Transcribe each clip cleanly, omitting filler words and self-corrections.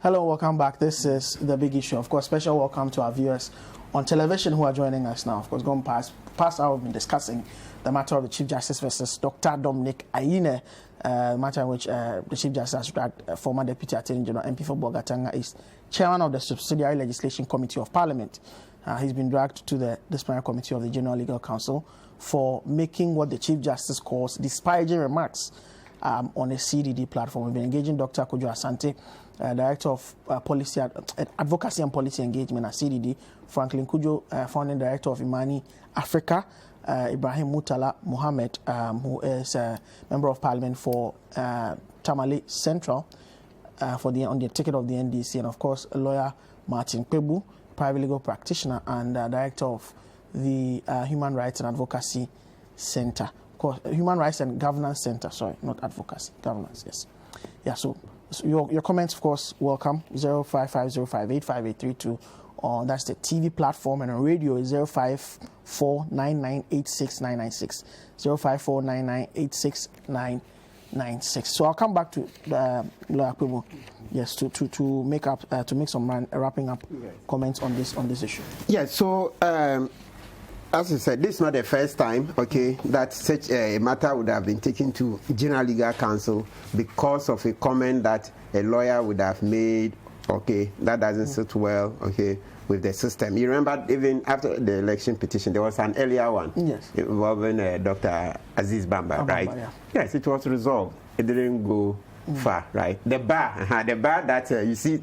Hello, welcome back. This is The Big Issue. Of course, special welcome to our viewers on television who are joining us now. Of course, going past hour, we've been discussing the matter of the Chief Justice versus Dr. Dominic Ayine, matter in which the Chief Justice has dragged former Deputy Attorney General MP for Bolgatanga East, Chairman of the Subsidiary Legislation Committee of Parliament. He's been dragged to the Disciplinary Committee of the General Legal Council for making what the Chief Justice calls disparaging remarks on a CDD platform. We've been engaging Dr. Kojo Asante, Director of Advocacy and Policy Engagement at CDD, Franklin Kujo, Founding Director of Imani Africa, Ibrahim Mutala Mohammed, who is a Member of Parliament for Tamale Central on the ticket of the NDC, and of course, lawyer Martin Kpebu, private legal practitioner and Director of the Human Rights and Advocacy Center. Of course, Human Rights and Governance Center, sorry, not advocacy, governance, yes. Yeah, so your comments, of course, welcome. 0550585832. That's the TV platform, and on radio is 0549986996. 0549986996. So I'll come back to Lawyer Kpebu, yes, to make some wrapping up comments on this issue. Yeah. So as I said, this is not the first time, okay, that such a matter would have been taken to General Legal Council because of a comment that a lawyer would have made, okay, that doesn't sit well, okay, with the system. You remember even after the election petition, there was an earlier one involving Dr. Aziz Bamba, right? Yeah. Yes, it was resolved. It didn't go far, right? The bar that you see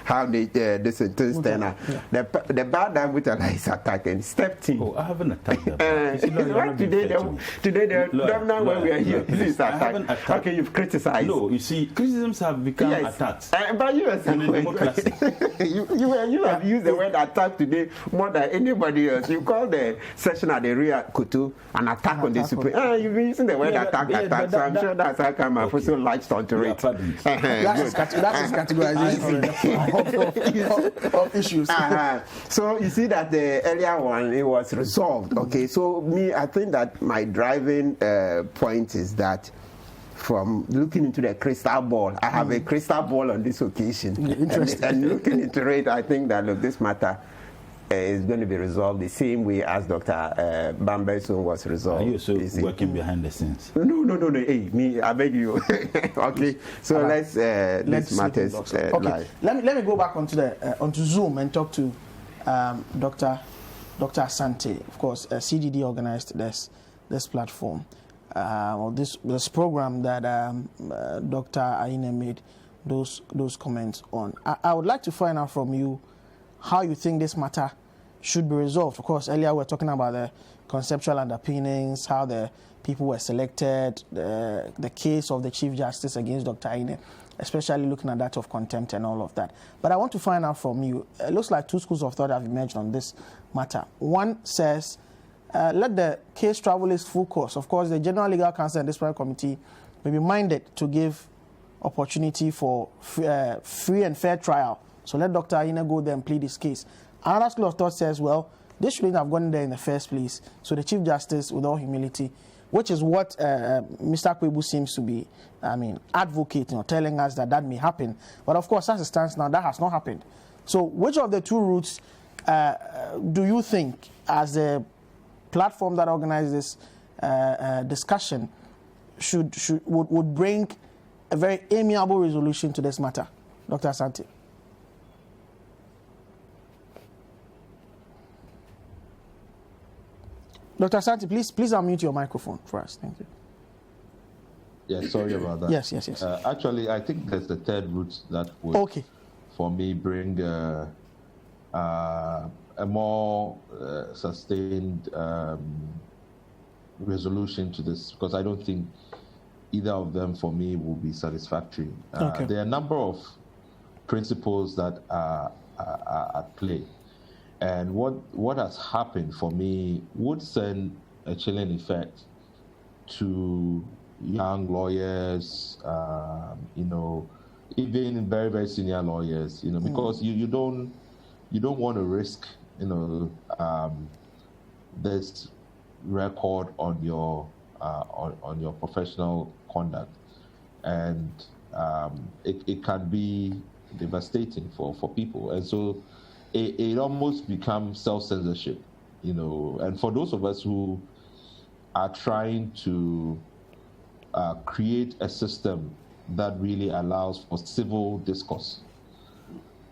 how this things turn out. The bar that Mutala is attacking stepped in. Oh, I haven't attacked them. Right today, the governor when we are here, this is attack. Okay, you've criticized. No, you see, criticisms have become attacks. But you have used the word attack today more than anybody else. You call the session at the Ria Kutu an attack on the Supreme. You've been using the word attack. So I'm sure that's how come I so latched onto it. That is categorization of issues. So you see that the earlier one, it was resolved. Okay, so I think that my driving point is that from looking into the crystal ball, I have a crystal ball on this occasion. Interesting. And looking into it, I think that this matter is going to be resolved the same way as Dr. Bamba's was resolved. Are you also working behind the scenes? No. Hey, me, I beg you. Okay, so let's matters live. Let me go back onto Zoom and talk to Dr. Asante. Of course, CDD organized this platform, or this program that Dr. Ayine made those comments on. I would like to find out from you how you think this matter should be resolved. Of course, earlier we were talking about the conceptual underpinnings, how the people were selected, the case of the Chief Justice against Dr. Ayine, especially looking at that of contempt and all of that. But I want to find out from you, it looks like two schools of thought have emerged on this matter. One says, let the case travel its full course. Of course, the General Legal Council and Disciplinary Committee may be minded to give opportunity for free and fair trial. So let Dr. Ayine go there and plead his case. Another school of thought says, well, this shouldn't have gone there in the first place. So the Chief Justice, with all humility, which is what Mr. Kpebu seems to be, advocating or telling us that may happen. But of course, as it stands now, that has not happened. So which of the two routes do you think, as a platform that organizes this discussion, would bring a very amiable resolution to this matter? Dr. Asante. Dr. Asante, please unmute your microphone for us. Thank you. Yes, sorry about that. Yes. Actually, I think there's the third route that would, for me, bring a more sustained resolution to this, because I don't think either of them, for me, will be satisfactory. There are a number of principles that are at play. And what has happened for me would send a chilling effect to young lawyers, even very, very senior lawyers, because you don't want to risk, this record on your professional conduct, and it can be devastating for people. And so it almost becomes self-censorship, and for those of us who are trying to create a system that really allows for civil discourse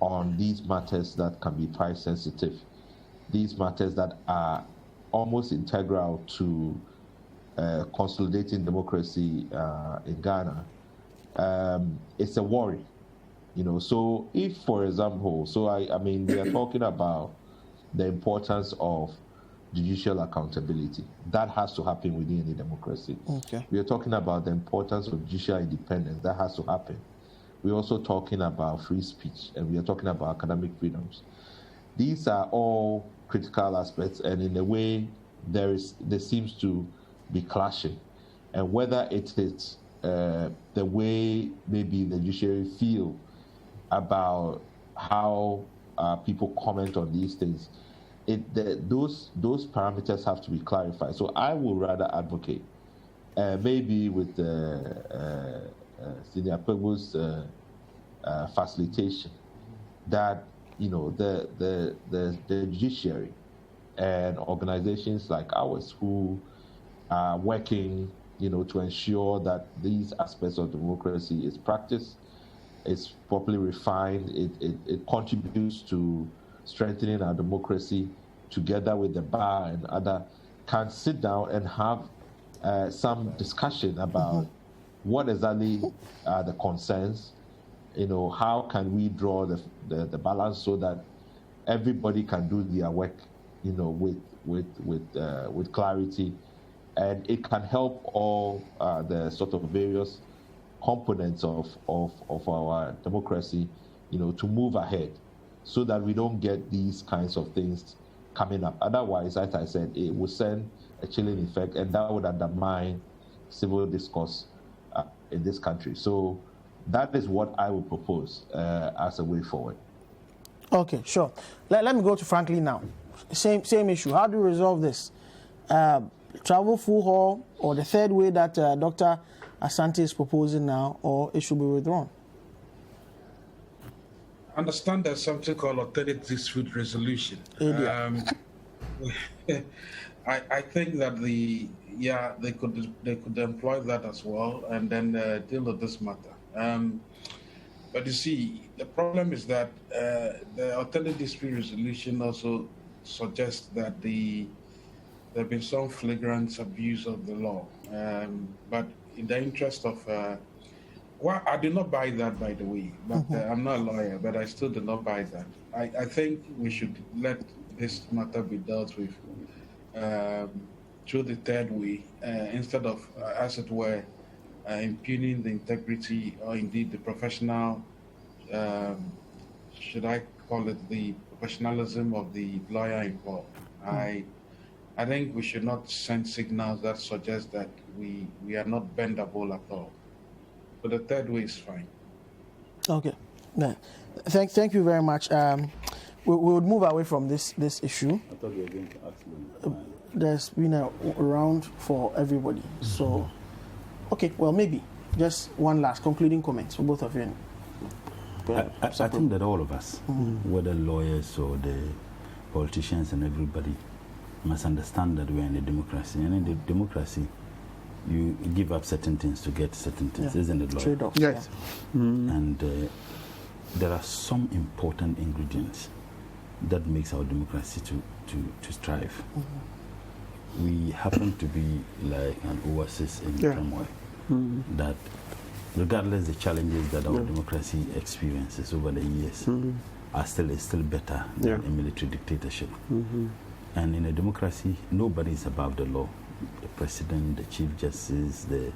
on these matters that can be price sensitive, these matters that are almost integral to consolidating democracy in Ghana, it's a worry. So if, for example, I mean, we are talking about the importance of judicial accountability. That has to happen within any democracy. Okay. We are talking about the importance of judicial independence. That has to happen. We're also talking about free speech, and we are talking about academic freedoms. These are all critical aspects, and in a way, there seems to be clashing. And whether it is the way maybe the judiciary feel about how people comment on these things, those parameters have to be clarified. So I would rather advocate, maybe with Senior Pegbo's facilitation, that the judiciary and organizations like ours who are working, to ensure that these aspects of democracy is practiced, is properly refined, it contributes to strengthening our democracy, together with the bar and other, can sit down and have some discussion about what exactly are the concerns, how can we draw the balance so that everybody can do their work, with clarity, and it can help all the sort of various components of our democracy, to move ahead, so that we don't get these kinds of things coming up. Otherwise, as I said, it will send a chilling effect, and that would undermine civil discourse in this country. So that is what I would propose as a way forward. Okay, sure. Let me go to Franklin now. Same issue. How do you resolve this? Travel full haul, or the third way that Dr. Asante is proposing now, or it should be withdrawn? I understand there's something called alternate dispute resolution. I think that they could employ that as well, and then deal with this matter. But you see, the problem is that the alternate dispute resolution also suggests that there have been some flagrant abuse of the law. But in the interest of I did not buy that, by the way, but I'm not a lawyer, but I still did not buy that. I think we should let this matter be dealt with through the third way, instead of, as it were, impugning the integrity or indeed the professional, should I call it the professionalism of the lawyer involved. I think we should not send signals that suggest that we are not bendable at all. But the third way is fine. Okay. Yeah. Thank you very much. We would move away from this issue. I thought you were going to ask me. There's been a round for everybody. So, okay, well, maybe just one last concluding comment for both of you. I think that all of us, whether lawyers or the politicians and everybody, must understand that we're in a democracy. And in the democracy, you give up certain things to get certain things, isn't it, Lord? Trade-off. Yes. And there are some important ingredients that makes our democracy to strive. We happen to be like an oasis in turmoil, that regardless the challenges that our democracy experiences over the years, is still better than a military dictatorship. And in a democracy, nobody is above the law. The president, the chief justice, the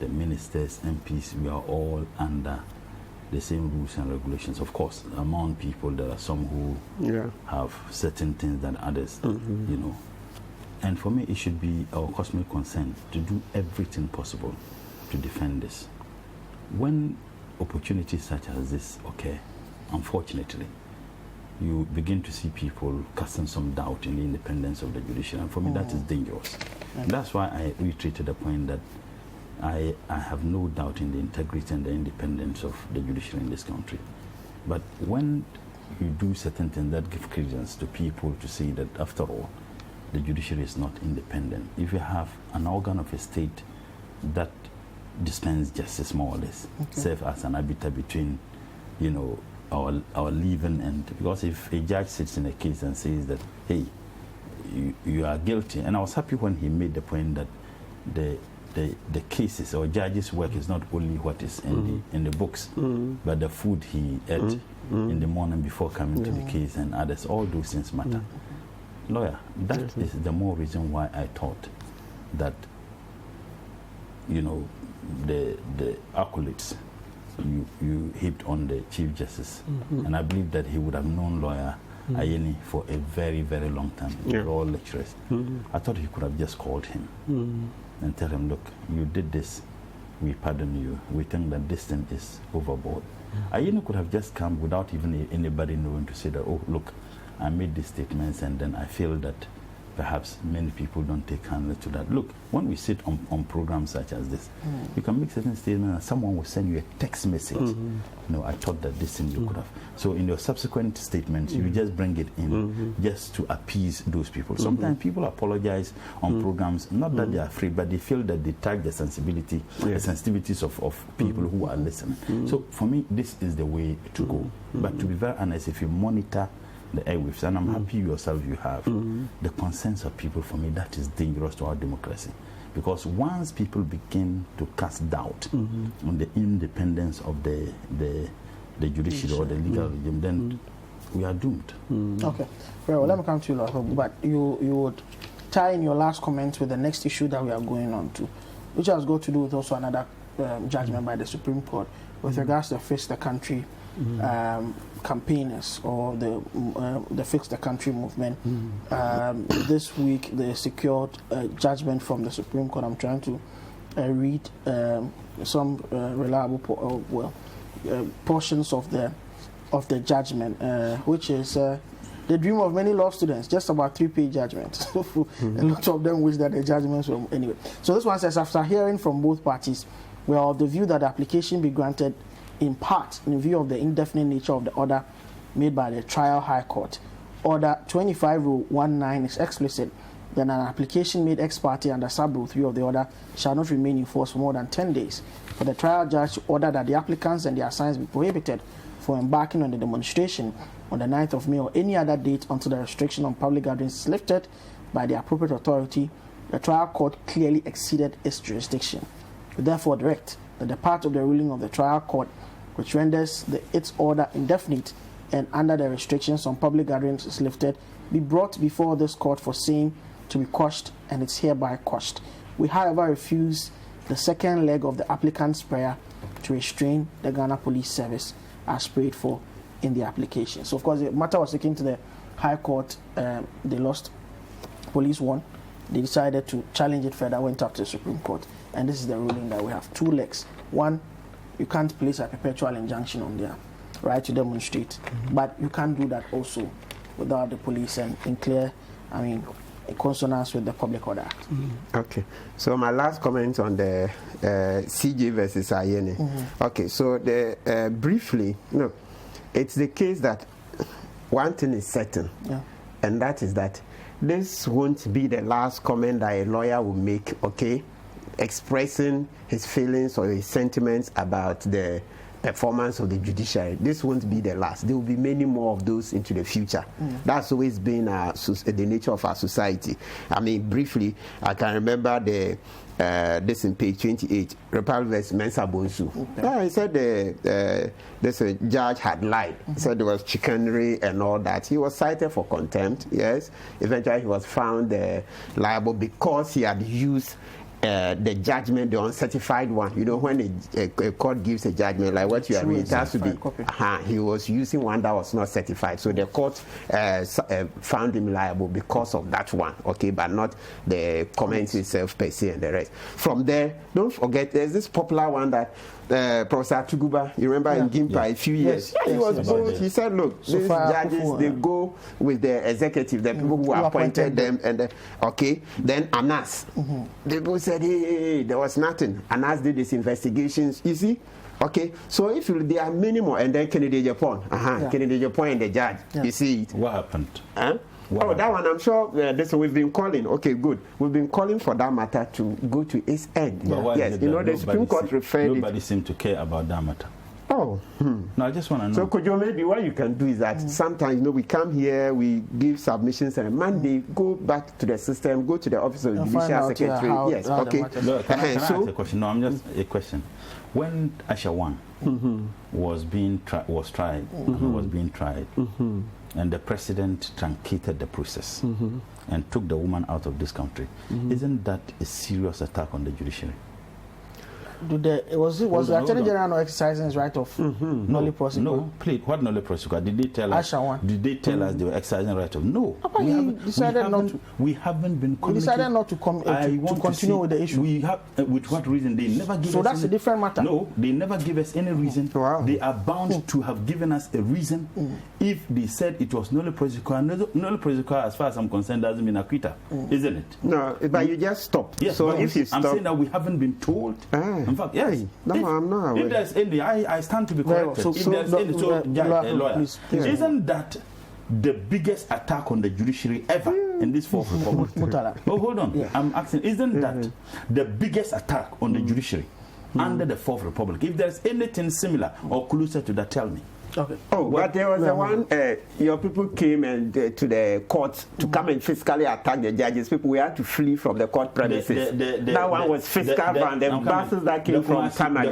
ministers, MPs, we are all under the same rules and regulations. Of course, among people, there are some who have certain things than others, And for me, it should be our cosmic concern to do everything possible to defend this. When opportunities such as this occur, unfortunately, you begin to see people casting some doubt in the independence of the judiciary. And for me, that is dangerous. That's why I reiterated the point that I have no doubt in the integrity and the independence of the judiciary in this country. But when you do certain things that give credence to people to say that, after all, the judiciary is not independent. If you have an organ of a state that dispense justice, more or less, serve as an arbiter between, our living and, because if a judge sits in a case and says that, hey, you are guilty, and I was happy when he made the point that the cases or judges' work is not only what is in the books, but the food he ate in the morning before coming to the case and others. All those things matter. Lawyer, that is the more reason why I thought that, the accolades you heaped on the Chief Justice, and I believe that he would have known Lawyer Ayeni for a very, very long time. We're all lecturers. I thought he could have just called him and tell him, look, you did this, we pardon you, we think that this thing is overboard. Ayeni could have just come without even anybody knowing to say that, oh, look, I made these statements and then I feel that perhaps many people don't take kindly to that. Look, when we sit on programs such as this, you can make certain statements and someone will send you a text message. I thought that this thing you could have. So in your subsequent statements, you just bring it in just to appease those people. Sometimes people apologize on programs, not that they are afraid, but they feel that they tag the sensibility, the sensitivities of people who are listening. So for me, this is the way to go. But to be very honest, if you monitor the airwaves, and I'm happy yourself you have the consent of people, for me that is dangerous to our democracy, because once people begin to cast doubt on the independence of the judiciary or the legal regime, then we are doomed. Okay, well, let me come to you, Lord, but you would tie in your last comment with the next issue that we are going on to, which has got to do with also another judgment by the Supreme Court with regards to Fix the Country campaigners or the Fix the Country movement. This week they secured a judgment from the Supreme Court. I'm trying to read some reliable portions of the judgment, which is the dream of many law students, just about 3-page judgment. A lot of them wish that the judgments were anyway. So this one says, after hearing from both parties, we are of the view that the application be granted in part in view of the indefinite nature of the order made by the Trial High Court. Order 25 Rule 19 is explicit that an application made ex parte under sub-rule 3 of the order shall not remain in force for more than 10 days. For the trial judge to order that the applicants and their assigns be prohibited for embarking on the demonstration on the 9th of May or any other date until the restriction on public gatherings is lifted by the appropriate authority, the trial court clearly exceeded its jurisdiction. We therefore direct that the part of the ruling of the trial court which renders its order indefinite and under the restrictions on public gatherings is lifted, be brought before this court for same to be quashed, and it's hereby quashed. We, however, refuse the second leg of the applicant's prayer to restrain the Ghana Police Service as prayed for in the application. So, of course, the matter was taken to the High Court. They lost. Police won. They decided to challenge it further, went up to the Supreme Court, and this is the ruling that we have 2 legs. One, you can't place a perpetual injunction on their right to demonstrate, but you can't do that also without the police and in clear, in consonance with the Public Order Act. Okay, so my last comment on the CJ versus Ayeni. Okay, so briefly, it's the case that one thing is certain, and that is that this won't be the last comment that a lawyer will make, expressing his feelings or his sentiments about the performance of the judiciary. This won't be the last. There will be many more of those into the future. That's always been the nature of our society. Briefly, I can remember this in page 28, Republic vs. Mensah Bonsu. He said this judge had lied. He said there was chicanery and all that. He was cited for contempt, yes. Eventually he was found liable because he had used the judgment, the uncertified one. When a court gives a judgment like what you are reading, it has to be. He was using one that was not certified, so the court found him liable because of that one. But not the comments itself per se and the rest. From there, don't forget, there's this popular one that Professor Tuguba, you remember in Gimpa a few years. He was bold. He said, look, these judges, they go with the executive, the people who appointed them, and then Anas. The people said, hey, there was nothing. Anas did his investigations. You see, Okay, so if there are many more, and then Kennedy Japan, Kennedy Japan and the judge, you see it. What happened? That one, I'm sure we've been calling. Okay, good. We've been calling for that matter to go to its end. Yes, the Supreme Court referred it. Nobody seemed to care about that matter. Oh. No, I just want to know. So, Kojo, maybe what you can do is that sometimes, we come here, we give submissions, and Monday go back to the system, go to the office of the judicial secretary. Yes, okay. Look, can I ask a question? No, I'm just a question. When Asha 1 was being tried, and the president truncated the process and took the woman out of this country, isn't that a serious attack on the judiciary? Was the Attorney General not exercising his right of nolle prosequi? No, please. What nolle prosequi? Did they tell us? Did they tell us they were exercising right of? No. We haven't been. We decided not to continue with the issue. We have with what reason? They never give us. So that's a different matter. No, they never give us any reason. Wow. They are bound to have given us a reason. If they said it was nolle prosequi, nolle prosequi, as far as I'm concerned, doesn't mean acquittal, isn't it? No, but you just stop. Yes. So if you stop, I'm saying that we haven't been told. In fact, yes. No, I'm not. If there's any, I stand to be corrected. If there's any, lawyer, please. Isn't that the biggest attack on the judiciary ever in this Fourth Republic? Oh, hold on. Yeah. I'm asking, isn't that the biggest attack on the judiciary under the Fourth Republic? If there's anything similar or closer to that, tell me. Okay. Oh, but there was one, your people came and to the court to come and physically attack the judges. People, we had to flee from the court premises. That one was physical van, the buses that came from Canada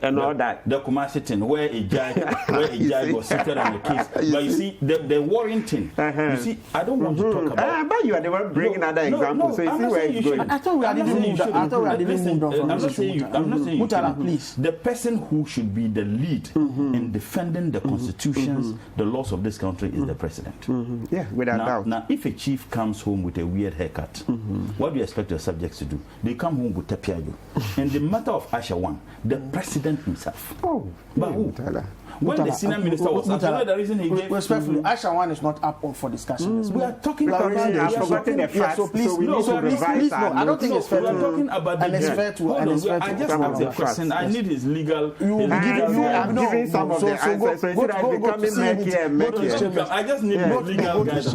and all that. The Kumasi thing, where a judge was seated on the case. But you see, the Warrington, you see, I don't want to talk about. But you are the one bringing other examples, so you see where it's going. I thought we had even moved on from this issue. I'm not saying you Mutala, please. The person who should be the lead in defending the constitutions, the laws of this country is the president. Yeah, without doubt. Now, if a chief comes home with a weird haircut, what do you expect your subjects to do? They come home with tepiajo. In the matter of Asha 1, the president himself. Oh, but who? When the senior minister was asked, the reason he gave... Respectfully, Asha 1 is not up for discussion. We are talking about... I've forgotten the facts, so please, please, I don't think it's fair to... We are talking about... And it's fair to... I just asked a question. I need his legal... I'm giving some of the answers, so instead of becoming murky. I just need his legal guidance.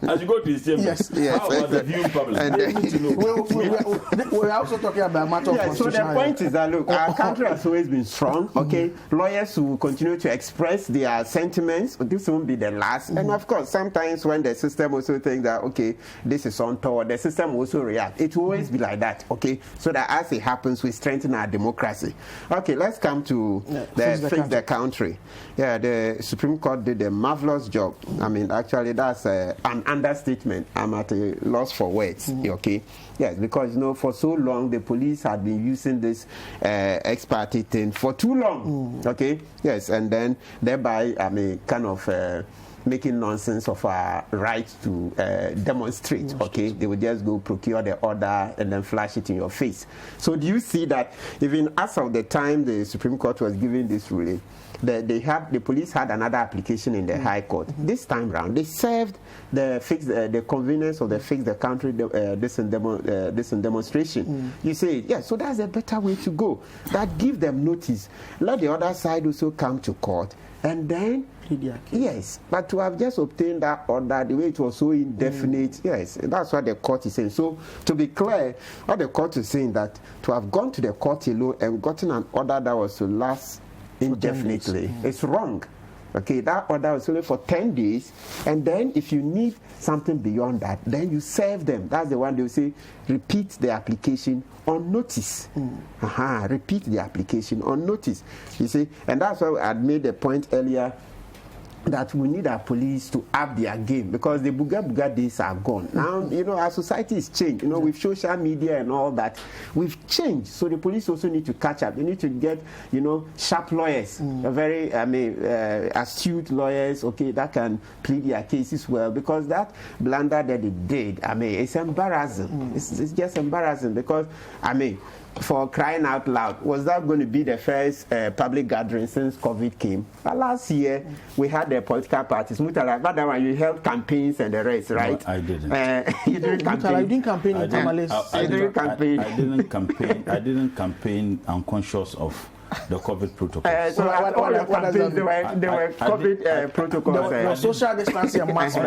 As you go to his chamber, how about the viewing public? I need to know. We're also talking about a matter of constitution. So the point is that, look, our country has always been strong, okay? Lawyers who continue to express their sentiments. This won't be the last. And of course, sometimes when the system also thinks that, okay, this is untoward, the system also reacts. It will always be like that, okay? So that as it happens, we strengthen our democracy. Okay, let's come to Fix the Country. Yeah, the Supreme Court did a marvelous job. I mean, actually, that's an understatement. I'm at a loss for words, okay? Yes, because, for so long, the police had been using this ex parte thing for too long, okay? Yes, and then thereby, kind of making nonsense of our right to demonstrate, okay? They would just go procure the order and then flash it in your face. So do you see that even as of the time the Supreme Court was giving this ruling, the police had another application in the High Court. This time round, they served the convenience of the Fix the Country this demonstration. You say, yeah, so that's a better way to go. That give them notice. Let the other side also come to court, and then yes, but to have just obtained that order, the way it was so indefinite, yes, that's what the court is saying. So, to be clear, what the court is saying that to have gone to the court alone and gotten an order that was to last indefinitely, it's wrong. Okay, that order was only for 10 days, and then if you need something beyond that, then you serve them. That's the one they will say, repeat the application on notice. Repeat the application on notice. You see, and that's why I made the point earlier that we need our police to up their game, because the buga days are gone. Now, our society is changed. With social media and all that, we've changed. So the police also need to catch up. They need to get, sharp lawyers, very, astute lawyers, okay, that can plead their cases well, because that blunder that they did, it's embarrassing. It's just embarrassing, because, for crying out loud, was that going to be the first public gathering since COVID came? Last year, we had the political parties. Mutala, that one you held campaigns and the rest, right? No, I didn't. You didn't campaign. You didn't campaign in Tamales. I didn't campaign. I didn't campaign unconscious of the COVID protocols. So what does that there were COVID protocols. Your social distancing and mask.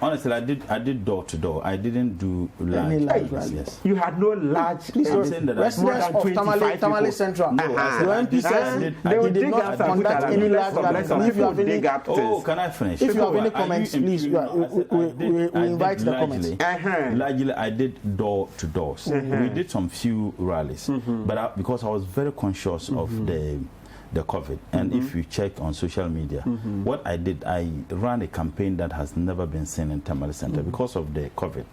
Honestly, I did door to door. I didn't do large rallies. Yes. You had no large. Please, residents of Tamale Central. The MP said he did not conduct any large rallies. If you have any, can I finish? If you have any comments, please, we invite the comments. Largely, I did door to doors. We did some few rallies, but because I was very conscious of the COVID, and if you check on social media, what I did, I ran a campaign that has never been seen in Tamale Center because of the COVID.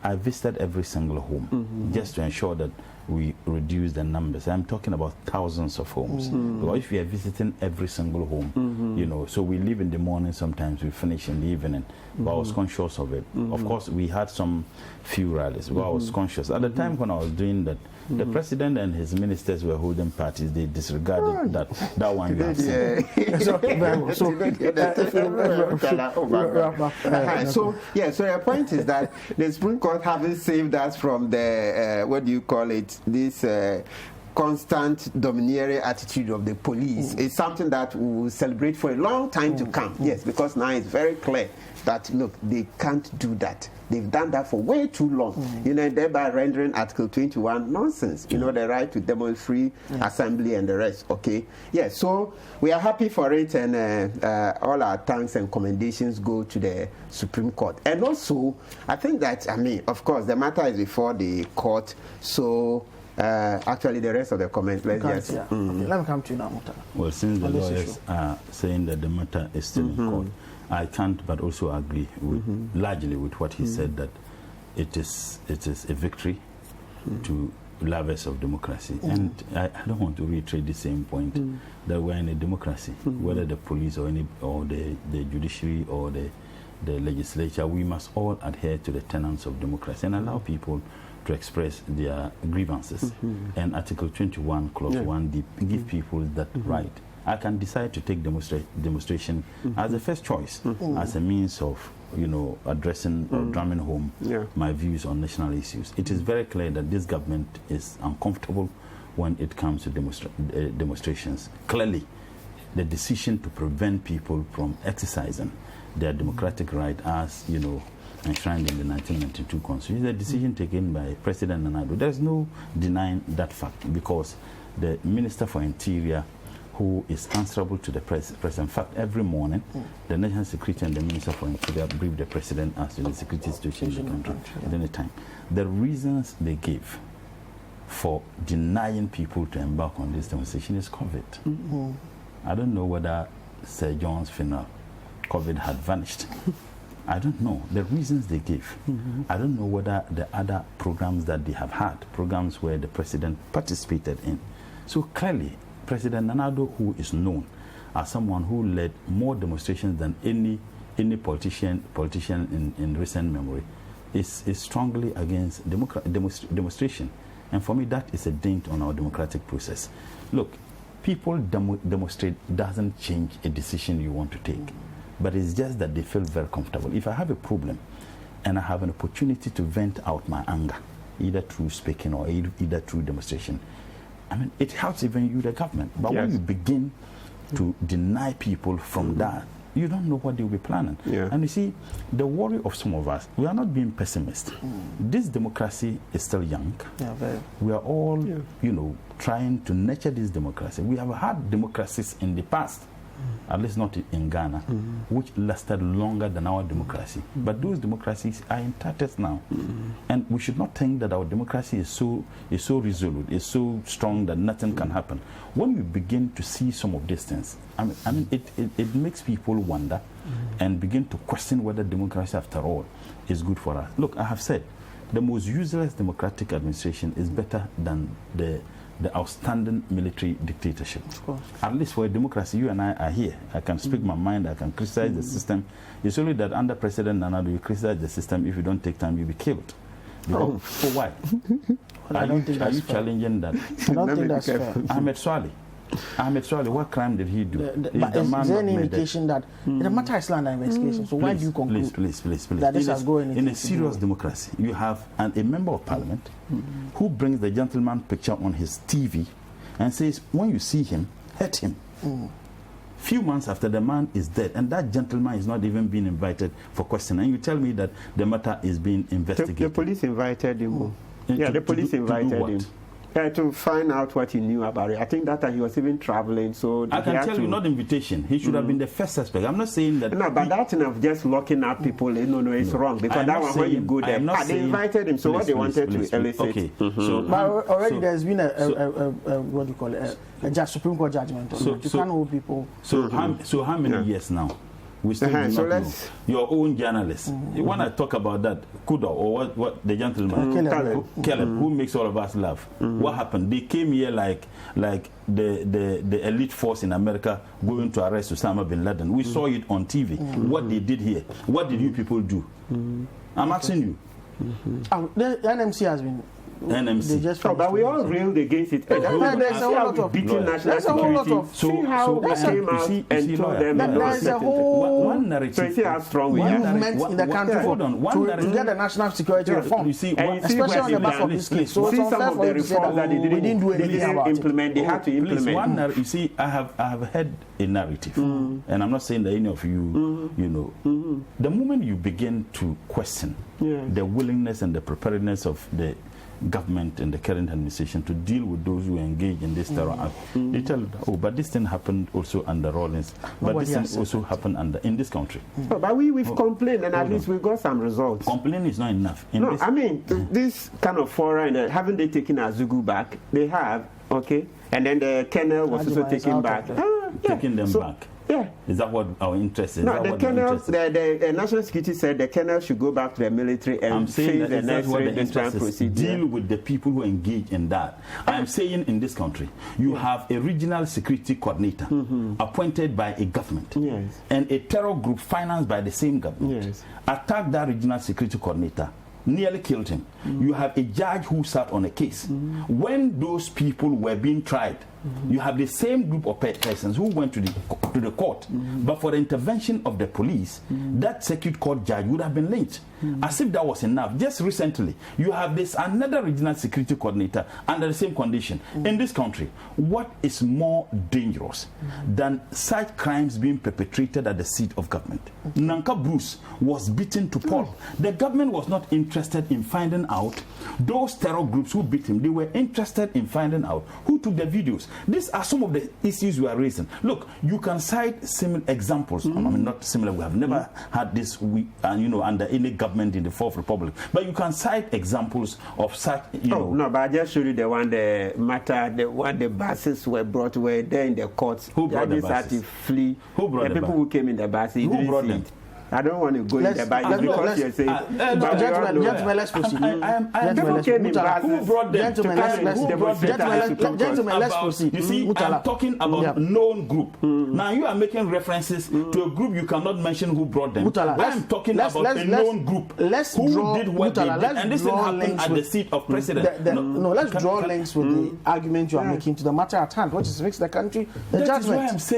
I visited every single home just to ensure that we reduce the numbers. I'm talking about thousands of homes. Because if we are visiting every single home, you know, so we leave in the morning, sometimes we finish in the evening, but I was conscious of it. Of course, we had some few rallies, but I was conscious. At the time when I was doing that, the president and his ministers were holding parties. They disregarded that one. So your point is that the Supreme Court having saved us from the what do you call it? This constant domineering attitude of the police is something that we will celebrate for a long time to come. Yes, because now it's very clear that look, they can't do that. They've done that for way too long, you know, thereby rendering Article 21 nonsense, you know, the right to demonstrate, assembly and the rest, okay? Yes, so we are happy for it, and all our thanks and commendations go to the Supreme Court. And also, I think that, I mean, of course, the matter is before the court, so actually the rest of the comments, let's just... Okay, let me come to you now, Muta. Well, since the lawyers are saying that the matter is still in court, I can't but also agree with, largely with what he said, that it is a victory to lovers of democracy. And I don't want to reiterate the same point, that we're in a democracy, whether the police or the judiciary or the legislature, we must all adhere to the tenets of democracy and allow people to express their grievances. And Article 21, Clause 1 give people that right. I can decide to take demonstration as a first choice, as a means of, you know, addressing or drumming home my views on national issues. It is very clear that this government is uncomfortable when it comes to demonstrations. Clearly, the decision to prevent people from exercising their democratic right, as, you know, enshrined in the 1992 Constitution, is a decision taken by President Nana Addo. There is no denying that fact, because the Minister for Interior, who is answerable to the president. In fact, every morning, the National Secretary and the Minister for Interior brief the president as to the security situation in the country at any time. The reasons they gave for denying people to embark on this demonstration is COVID. I don't know whether Sir John's funeral, COVID had vanished. I don't know the reasons they gave. I don't know whether the other programs that they have had, programs where the president participated in. So clearly, President Nana Addo, who is known as someone who led more demonstrations than any politician in recent memory, is strongly against demonstration. And for me, that is a dent on our democratic process. Look, people demonstrate doesn't change a decision you want to take, but it's just that they feel very comfortable. If I have a problem and I have an opportunity to vent out my anger, either through speaking or either through demonstration, I mean, it helps even you, the government. But when you begin to deny people from that, you don't know what they'll be planning. And you see, the worry of some of us, we are not being pessimists. This democracy is still young. We are all, you know, trying to nurture this democracy. We have had democracies in the past, at least not in Ghana, which lasted longer than our democracy. But those democracies are in tatters now. And we should not think that our democracy is so resolute, is so strong that nothing can happen. When we begin to see some of these things, I mean it makes people wonder and begin to question whether democracy, after all, is good for us. Look, I have said, the most useless democratic administration is better than the outstanding military dictatorship. Of course. At least for a democracy, you and I are here. I can speak my mind, I can criticize the system. It's only that under President Nana Addo, you criticize the system, if you don't take time, you'll be killed. For why? Are you challenging that? I don't think that's fair. Ahmed Swale, what crime did he do? But is there any indication that the matter is under investigation? So why do you conclude please, that this has going in a serious democracy? You have a member of parliament who brings the gentleman picture on his TV and says, when you see him, hurt him. Few months after, the man is dead, and that gentleman is not even being invited for questioning. And you tell me that the matter is being investigated. The police invited him. Yeah, the police invited him. To find out what he knew about it. I think that time he was even traveling, so I can tell you, not invitation. He should have been the first suspect. I'm not saying that. No, but that thing of just locking up people, no, it's wrong. Because that one, when you go there, they invited him. So what they wanted to elicit. Okay. So, but already there's been a what do you call it? A Supreme Court judgment. So you can't hold people. So how many years now? We still do not know. Your own journalist. When I talk about that, Kudo, or what the gentleman, Caleb, who makes all of us laugh. What happened? They came here like the elite force in America going to arrest Osama bin Laden. We saw it on TV. What they did here. What did you people do? I'm asking you. The NMC has been. NMC. But we all railed against it. There's a whole lot of beating national security. See how they came out and told them there's a whole one narrative. So you see how strong we are. Movement in the country to get the national security reform. You see, especially on the back of this case. So see some of the reforms that they didn't do anything about implement. They had to implement. You see, I have heard a narrative, and I'm not saying that any of you, the moment you begin to question the willingness and the preparedness of the government and the current administration to deal with those who engage in this terror act, they tell, but this thing happened also under Rawlings, but this thing also happened in this country. But we've complained, and at least we got some results. Complaining is not enough. This kind of foreign, haven't they taken Azugu back? They have, okay, and then the Colonel was also taken back. Taking them back. Yeah. Is that what our interest is? No, the National Security said the Colonel should go back to the military and face the necessary procedure. Deal with the people who engage in that. I am saying in this country, you have a regional security coordinator appointed by a government and a terror group financed by the same government attacked that regional security coordinator, nearly killed him. You have a judge who sat on a case. When those people were being tried, you have the same group of persons who went to the court, but for the intervention of the police, that circuit court judge would have been lynched. As if that was enough. Just recently, you have another regional security coordinator under the same condition. In this country, what is more dangerous than such crimes being perpetrated at the seat of government? Nanka Bruce was beaten to pulp. The government was not interested in finding out those terror groups who beat him. They were interested in finding out who took the videos. These are some of the issues we are raising. Look, you can cite similar examples. I mean, not similar. We have never had this, under any government in the Fourth Republic. But you can cite examples of such. No, but I just showed you the buses were brought were there in the courts. Who brought the buses? Had to flee. Who brought the people who came in the buses? Who brought them? I don't want to go in there, but because you're saying... Gentlemen, let's proceed. People came in buses. Who brought them? Gentlemen, let's proceed. You see, I'm talking about known group. Now you are making references to a group you cannot mention who brought them. I'm talking about a known group who did what they did. And this thing happened at the seat of president. No, let's draw links with the argument you are making to the matter at hand, which is fix the country, the judgment. That is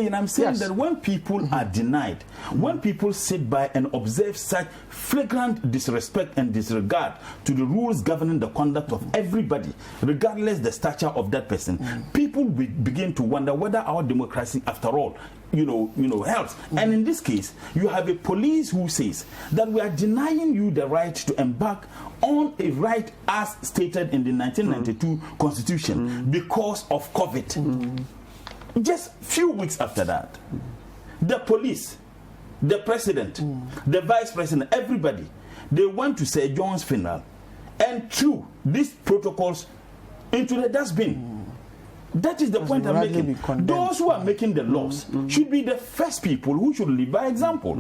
why I'm saying that when people are denied, when people sit by and observe such flagrant disrespect and disregard to the rules governing the conduct of everybody, regardless the stature of that person, people will begin to wonder whether our democracy, after all, helps. And in this case, you have a police who says that we are denying you the right to embark on a right as stated in the 1992 Constitution because of COVID. Just few weeks after that, the police, the president, the vice president, everybody, they went to Sir John's funeral and threw these protocols into the dustbin. That is the point I'm making. Those who are making the laws should be the first people who should lead by example.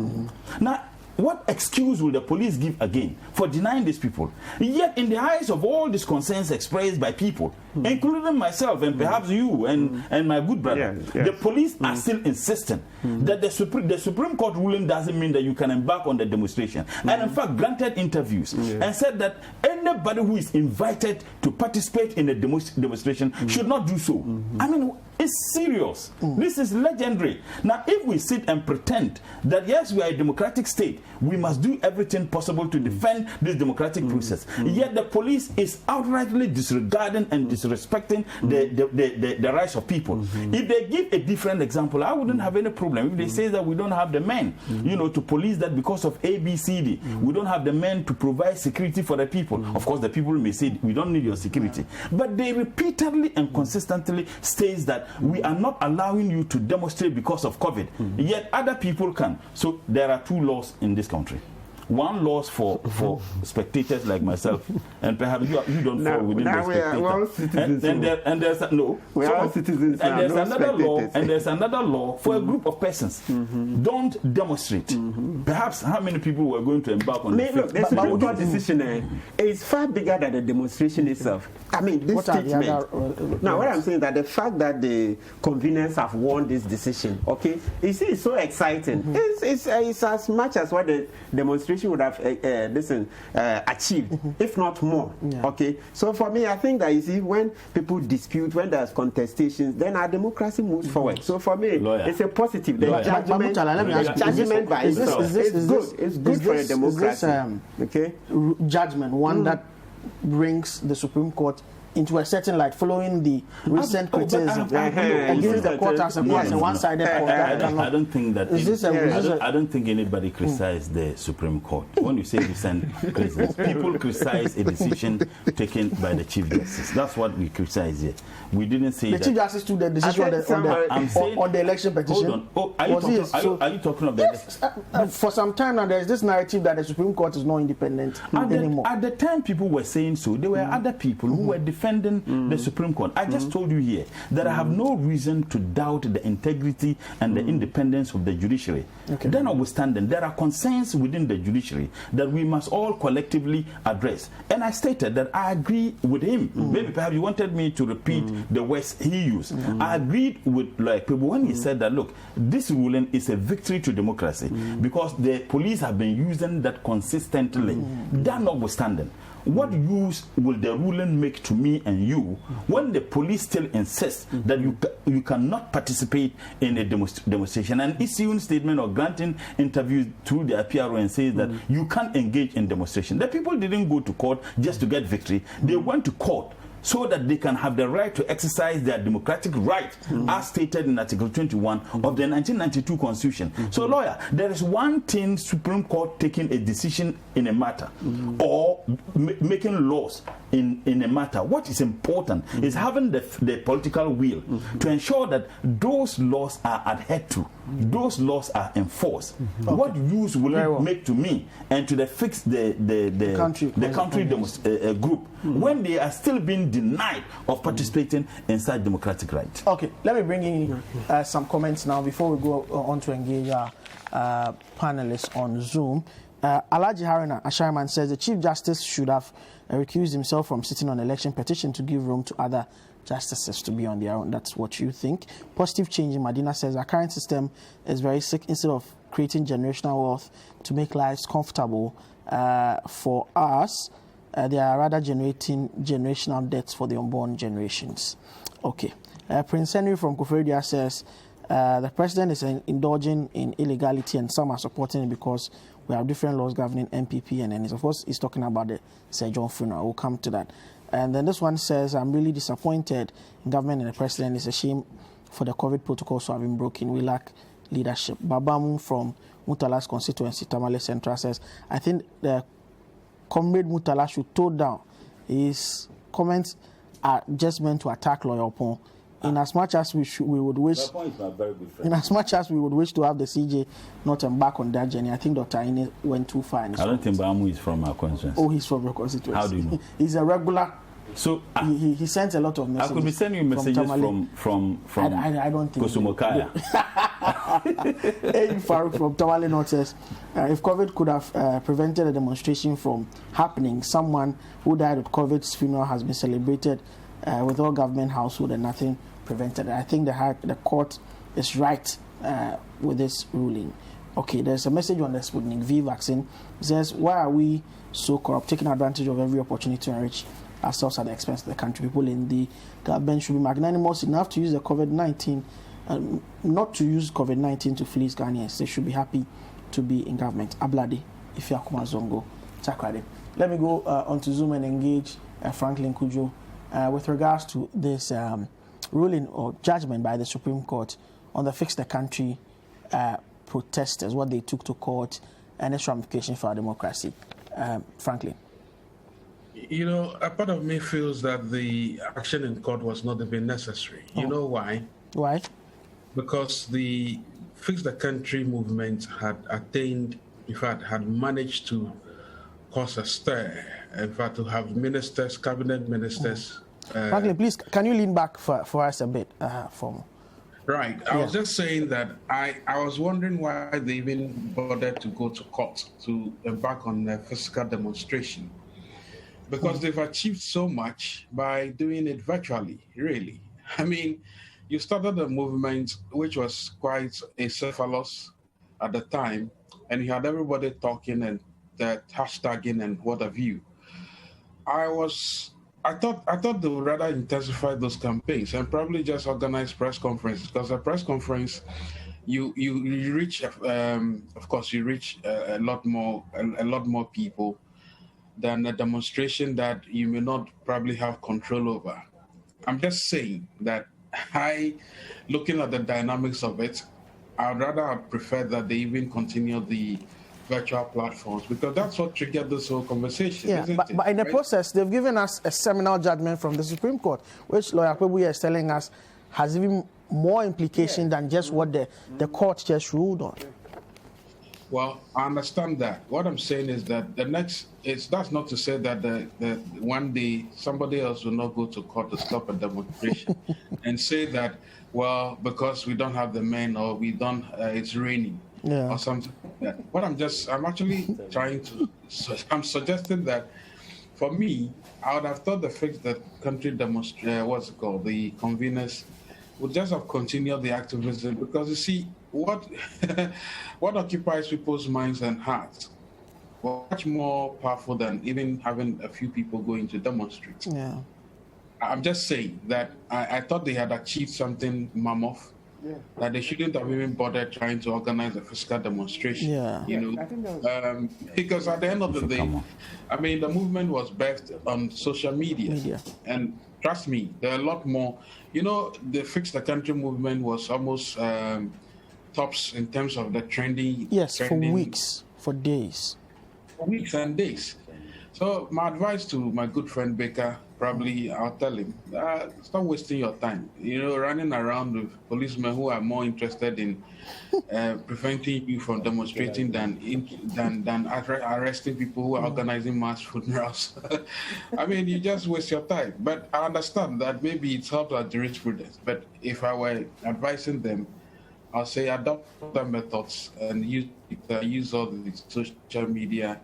Now, what excuse will the police give again for denying these people? Yet, in the eyes of all these concerns expressed by people, including myself and perhaps you and my good brother, the police are still insistent that the Supreme Court ruling doesn't mean that you can embark on the demonstration. And in fact, granted interviews and said that anybody who is invited to participate in a demonstration should not do so. I mean, is serious. This is legendary. Now, if we sit and pretend that yes, we are a democratic state, we must do everything possible to defend this democratic process, yet the police is outrightly disregarding and disrespecting the rights of people. If they give a different example, I wouldn't have any problem. If they say that we don't have the men, to police that because of A, B, C, D, we don't have the men to provide security for the people. Of course, the people may say, we don't need your security. But they repeatedly and consistently states that we are not allowing you to demonstrate because of COVID. Yet other people can. So there are two laws in this country. One law for spectators like myself, and perhaps you don't fall within the spectator. And there's another law, and there's another law for a group of persons. Don't demonstrate. Perhaps how many people were going to embark on look, the Supreme Court decision is far bigger than the demonstration itself. I mean, this statement. Now, what I'm saying is that the fact that the conveners have won this decision, okay, you see, it's so exciting. It's as much as what the demonstration would have achieved, if not more. Okay, so for me, I think that you see, when people dispute, when there's contestations, then our democracy moves forward. So for me, it's a positive. The judgment by itself is good. It's good for a democracy. Okay, judgment, one that brings the Supreme Court into a certain light, following the recent criticism against the court as a one-sided court. I don't think that. I don't think anybody criticized the Supreme Court. When you say recent criticism, people criticize a decision taken by the Chief Justice. That's what we criticize here. We didn't say the Chief Justice took the decision on the election petition. Hold on. Are you talking about this? For some time now, there is this narrative that the Supreme Court is not independent anymore. At the time people were saying so, there were other people who were defending the Supreme Court. I just told you here that I have no reason to doubt the integrity and the independence of the judiciary. Then, notwithstanding, there are concerns within the judiciary that we must all collectively address. And I stated that I agree with him. Maybe perhaps you wanted me to repeat the words he used. I agreed with people when he said that, look, this ruling is a victory to democracy because the police have been using that consistently. That notwithstanding, what use will the ruling make to me and you when the police still insist that you cannot participate in a demonstration and issuing statement or granting interviews through the PRO and says that you can't engage in demonstration? The people didn't go to court just to get victory. They went to court so that they can have the right to exercise their democratic right as stated in Article 21 of the 1992 Constitution. So, lawyer, there is one thing Supreme Court taking a decision in a matter or making laws in a matter. What is important is having the political will to ensure that those laws are adhered to, those laws are enforced. What use will it make to me and to the country group when they are still being denied of participating in such democratic rights? Okay, let me bring in some comments now before we go on to engage our panelists on Zoom. Alaji Haruna Ashaiman says the Chief Justice should have recused himself from sitting on election petition to give room to other justices to be on their own. That's what you think. Positive Change in Medina says our current system is very sick. Instead of creating generational wealth to make lives comfortable for us, they are rather generating generational debts for the unborn generations. Okay. Prince Henry from Koforidua says the president is indulging in illegality and some are supporting it because we have different laws governing MPP and NS. Of course, he's talking about the Sir John funeral. We'll come to that. And then this one says, I'm really disappointed in government and the president. It's a shame for the COVID protocols to have been broken. We lack leadership. Babamu from Mutala's constituency, Tamale Central, says, I think the Comrade Mutala should tone down. His comments are just meant to attack Lawyer Opon. In as much as we would wish, in as much as we would wish to have the CJ not embark on that journey, I think Dr. Ine went too far. I don't think Bamu is from our constituency. Oh, he's from your constituency. How do you know? He's a regular. So he sends a lot of messages. I could be sending you messages from I don't think Kosumokaya. Farouk from Tamale North says, if COVID could have prevented a demonstration from happening, someone who died with COVID's funeral has been celebrated with all government household and nothing prevented it. I think the court is right with this ruling. Okay, there's a message on the Sputnik V vaccine. It says, why are we so corrupt, taking advantage of every opportunity to enrich ourselves at the expense of the country. People in the government should be magnanimous enough to use the COVID-19, not to use COVID-19 to fleece Ghanaians. They should be happy to be in government. Ablade, Ifiakuma Zongo, Chakrade. Let me go onto Zoom and engage Franklin Cudjoe with regards to this ruling or judgment by the Supreme Court on the Fix the Country protesters, what they took to court, and its ramifications for our democracy. Franklin. You know, a part of me feels that the action in court was not even necessary. You know why? Why? Because the Fix the Country movement had attained, in fact, had managed to cause a stir, in fact, to have ministers, cabinet ministers. Franklin, please, can you lean back for us a bit? Right. I was just saying that I was wondering why they even bothered to go to court to embark on a physical demonstration. Because they've achieved so much by doing it virtually, really. I mean, you started a movement which was quite acephalous at the time, and you had everybody talking and hashtagging and what have you. I thought they would rather intensify those campaigns and probably just organize press conferences, because a press conference, you reach, of course, you reach a lot more people than a demonstration that you may not probably have control over. I'm just saying that looking at the dynamics of it, I'd rather have preferred that they even continue the virtual platforms, because that's what triggered this whole conversation. Yeah, but in the process, they've given us a seminal judgment from the Supreme Court, which Lawyer Kwebuye is telling us has even more implication than just what the court just ruled on. Well, I understand that. What I'm saying is that that's not to say that the one day somebody else will not go to court to stop a demonstration and say that, well, because we don't have the men or we don't, it's raining or something like that. What I'm actually I'm suggesting that for me, I would have thought the Fix the Country the conveners would just have continued the activism, because you see, what occupies people's minds and hearts was much more powerful than even having a few people going to demonstrate. Yeah. I'm just saying that I thought they had achieved something mammoth, that they shouldn't have even bothered trying to organize a physical demonstration. Yeah. You know, because at the end of the day, I mean, the movement was birthed on social media. And trust me, there are a lot more. You know, the Fix the Country movement was almost tops in terms of the trending. Yes, for weeks, for days. For weeks and days. So my advice to my good friend Baker, probably I'll tell him, stop wasting your time. You know, running around with policemen who are more interested in preventing you from demonstrating than arresting people who are organizing mass funerals. I mean, you just waste your time. But I understand that maybe it's helped at jurisprudence. But if I were advising them, I'll say adopt the methods and use all the social media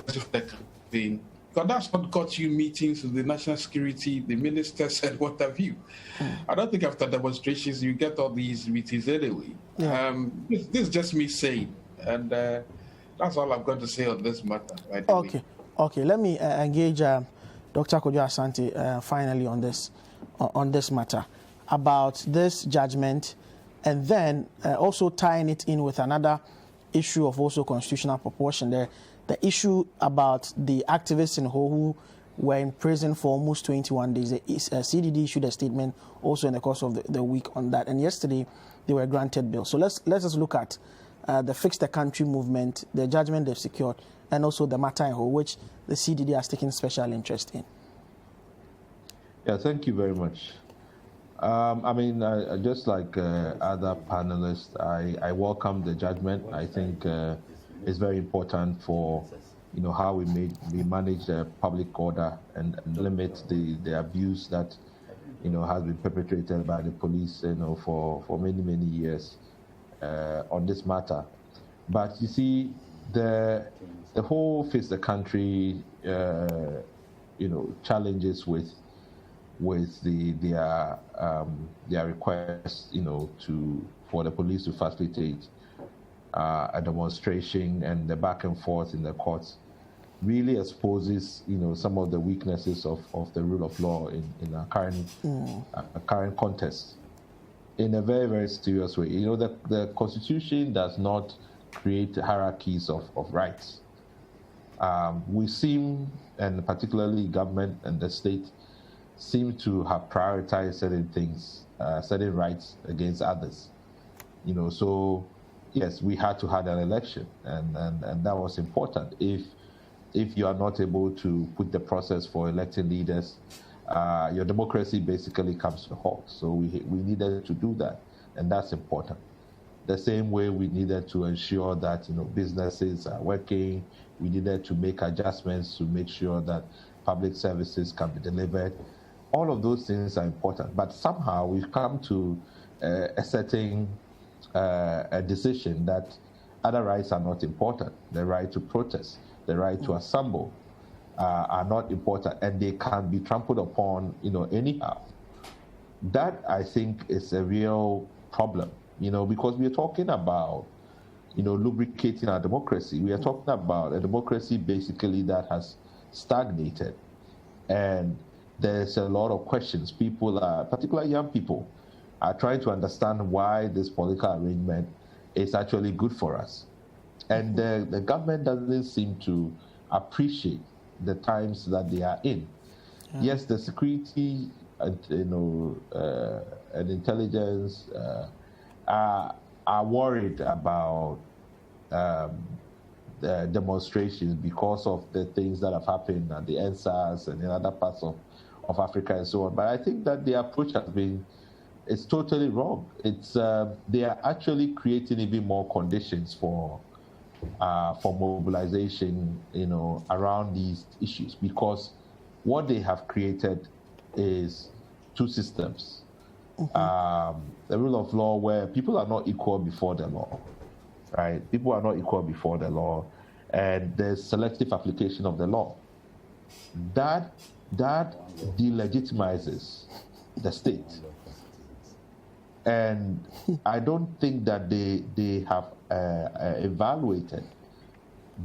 to the campaign. Because that's what got you meetings with the national security, the ministers, and what have you. I don't think after demonstrations you get all these meetings anyway. Yeah. This is just me saying, and that's all I'm going to say on this matter. Right. Okay. Let me engage Dr. Kwadwo Asante finally on this matter about this judgment, and then also tying it in with another issue of also constitutional proportion there. The issue about the activists in Ho who were in prison for almost 21 days. The CDD issued a statement also in the course of the week on that. And yesterday, they were granted bail. So let's just look at the Fix the Country movement, the judgment they've secured, and also the matter in Ho, which the CDD has taken special interest in. Yeah, thank you very much. I mean, just like other panelists, I welcome the judgment. I think it's very important for, you know, how we manage the public order and limit the abuse that, you know, has been perpetrated by the police, you know, for many years on this matter. But you see, the whole Fix the Country, you know, challenges with their request, you know, for the police to facilitate a demonstration and the back and forth in the courts really exposes, some of the weaknesses of the rule of law in our current context in a very, very serious way. The Constitution does not create hierarchies of rights. We seem, and particularly government and the state, seem to have prioritized certain things, certain rights against others. So yes, we had to have an election, and that was important. If you are not able to put the process for electing leaders, your democracy basically comes to a halt. So we needed to do that, and that's important. The same way we needed to ensure that businesses are working. We needed to make adjustments to make sure that public services can be delivered. All of those things are important, but somehow we've come to a certain a decision that other rights are not important. The right to protest, the right to assemble are not important, and they can be trampled upon, anyhow. That, I think, is a real problem, because we are talking about, lubricating our democracy. We are talking about a democracy basically that has stagnated, and there's a lot of questions. People, particularly young people, are trying to understand why this political arrangement is actually good for us. And the government doesn't seem to appreciate the times that they are in. Yeah. Yes, the security and intelligence are worried about the demonstrations because of the things that have happened at the EndSARS and in other parts of Africa and so on. But I think that the approach it's totally wrong. They are actually creating even more conditions for mobilization, around these issues, because what they have created is two systems. Mm-hmm. The rule of law, where people are not equal before the law, right? People are not equal before the law, and there's selective application of the law. That delegitimizes the state. And I don't think that they have evaluated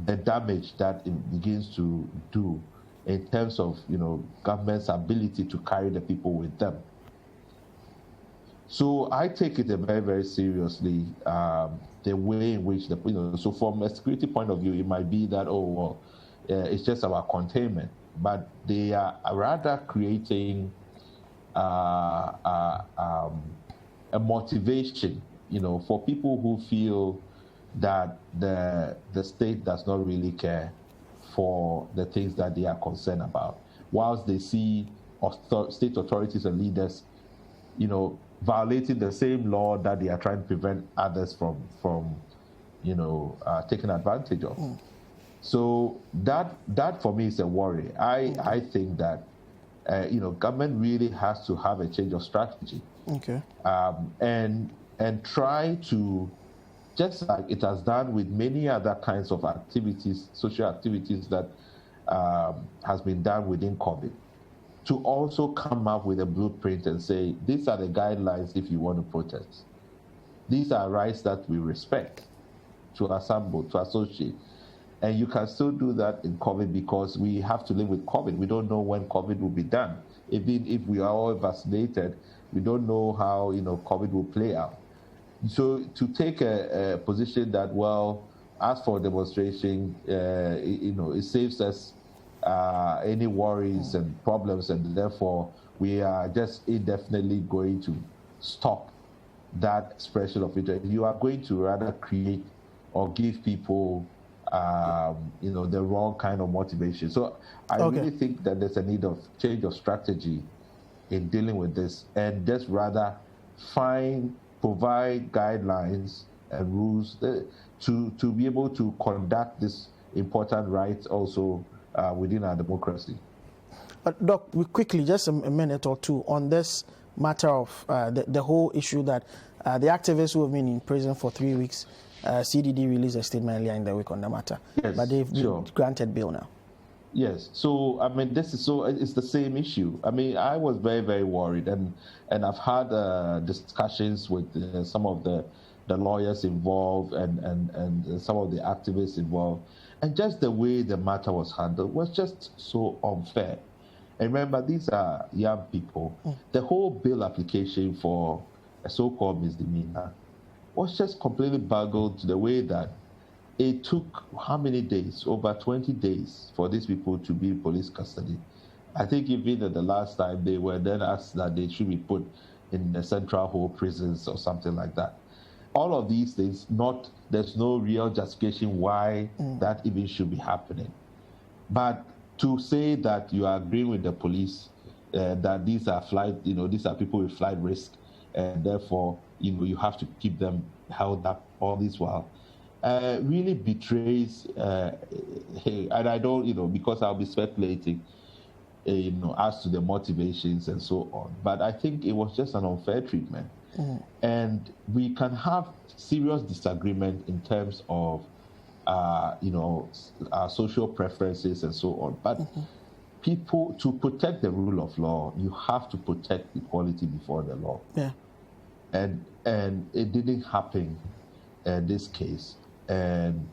the damage that it begins to do in terms of government's ability to carry the people with them. So I take it very, very seriously, the way in which so from a security point of view, it might be that it's just about containment, but they are rather creating a motivation, for people who feel that the state does not really care for the things that they are concerned about, whilst they see state authorities and leaders, violating the same law that they are trying to prevent others from taking advantage of. Mm. So that for me is a worry. I think that government really has to have a change of strategy. Okay. And try to, just like it has done with many other kinds of activities, social activities that has been done within COVID, to also come up with a blueprint and say, these are the guidelines if you want to protest. These are rights that we respect, to assemble, to associate. And you can still do that in COVID, because we have to live with COVID. We don't know when COVID will be done. Even if we are all vaccinated, we don't know how COVID will play out. So to take a position that, as for demonstration, it saves us any worries and problems, and therefore we are just indefinitely going to stop that expression of interest. You are going to rather create or give people the wrong kind of motivation. So I really think that there's a need of change of strategy in dealing with this, and just rather provide guidelines and rules to be able to conduct this important rights also within our democracy. But Doc, quickly, just a minute or two on this matter of the whole issue that the activists who have been in prison for 3 weeks, CDD released a statement earlier in the week on the matter, but they've been granted bail now. Yes, so it's the same issue. I was very, very worried, and I've had discussions with some of the lawyers involved and some of the activists involved, And just the way the matter was handled was just so unfair. And remember, these are young people. The whole bill application for a so-called misdemeanor was just completely boggled to the way that it took how many days? Over 20 days for these people to be in police custody. I think even at the last time they were then asked that they should be put in the central hall prisons or something like that. All of these things, there's no real justification why that even should be happening. But to say that you are agreeing with the police that these are these are people with flight risk, and therefore, you have to keep them held up all this while, really betrays, and I don't, because I'll be speculating, as to the motivations and so on. But I think it was just an unfair treatment. And we can have serious disagreement in terms of, our social preferences and so on. But people, to protect the rule of law, you have to protect equality before the law. Yeah. And it didn't happen in this case. And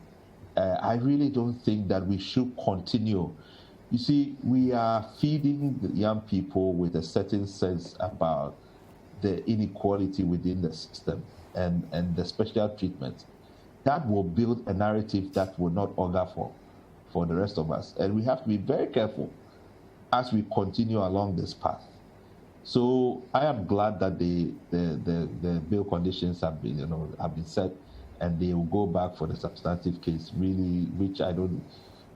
I really don't think that we should continue. You see, we are feeding the young people with a certain sense about the inequality within the system and the special treatment. That will build a narrative that will not augur for the rest of us. And we have to be very careful as we continue along this path. So I am glad that the bill conditions have been set, and they will go back for the substantive case, really, which I don't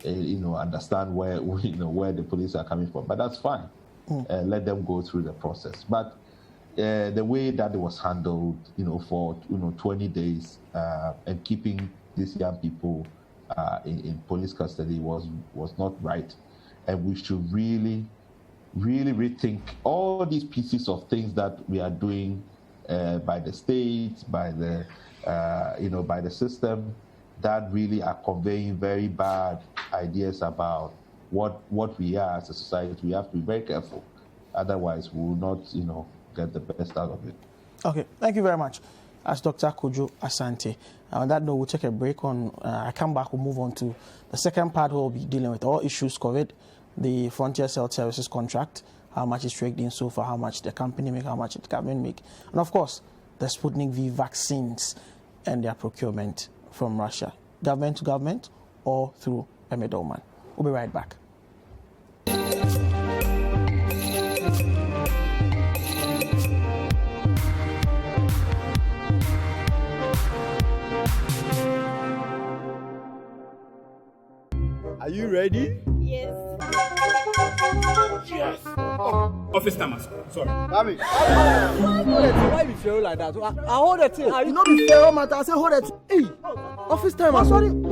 understand where the police are coming from. But that's fine. Let them go through the process. But the way that it was handled, for 20 days and keeping these young people in police custody was not right, and we should really rethink all these pieces of things that we are doing by the states, by the by the system, that really are conveying very bad ideas about what we are as a society. We have to be very careful, otherwise we will not get the best out of it. Okay, thank you very much. As Dr. Kojo Asante. On that note, we'll take a break. I come back, we'll move on to the second part where we'll be dealing with all issues covered, the Frontiers Health Services contract, how much is traded in so far, how much the company make, how much the government make, and of course, the Sputnik V vaccines and their procurement from Russia, government to government or through a middleman. We'll be right back. Are you ready? Yes. Yes. Oh, office time. Sorry. Mommy. Why you feel like that? I hold it. You know the fair matter. I say hold it. Hey, office time. I'm sorry. Oh.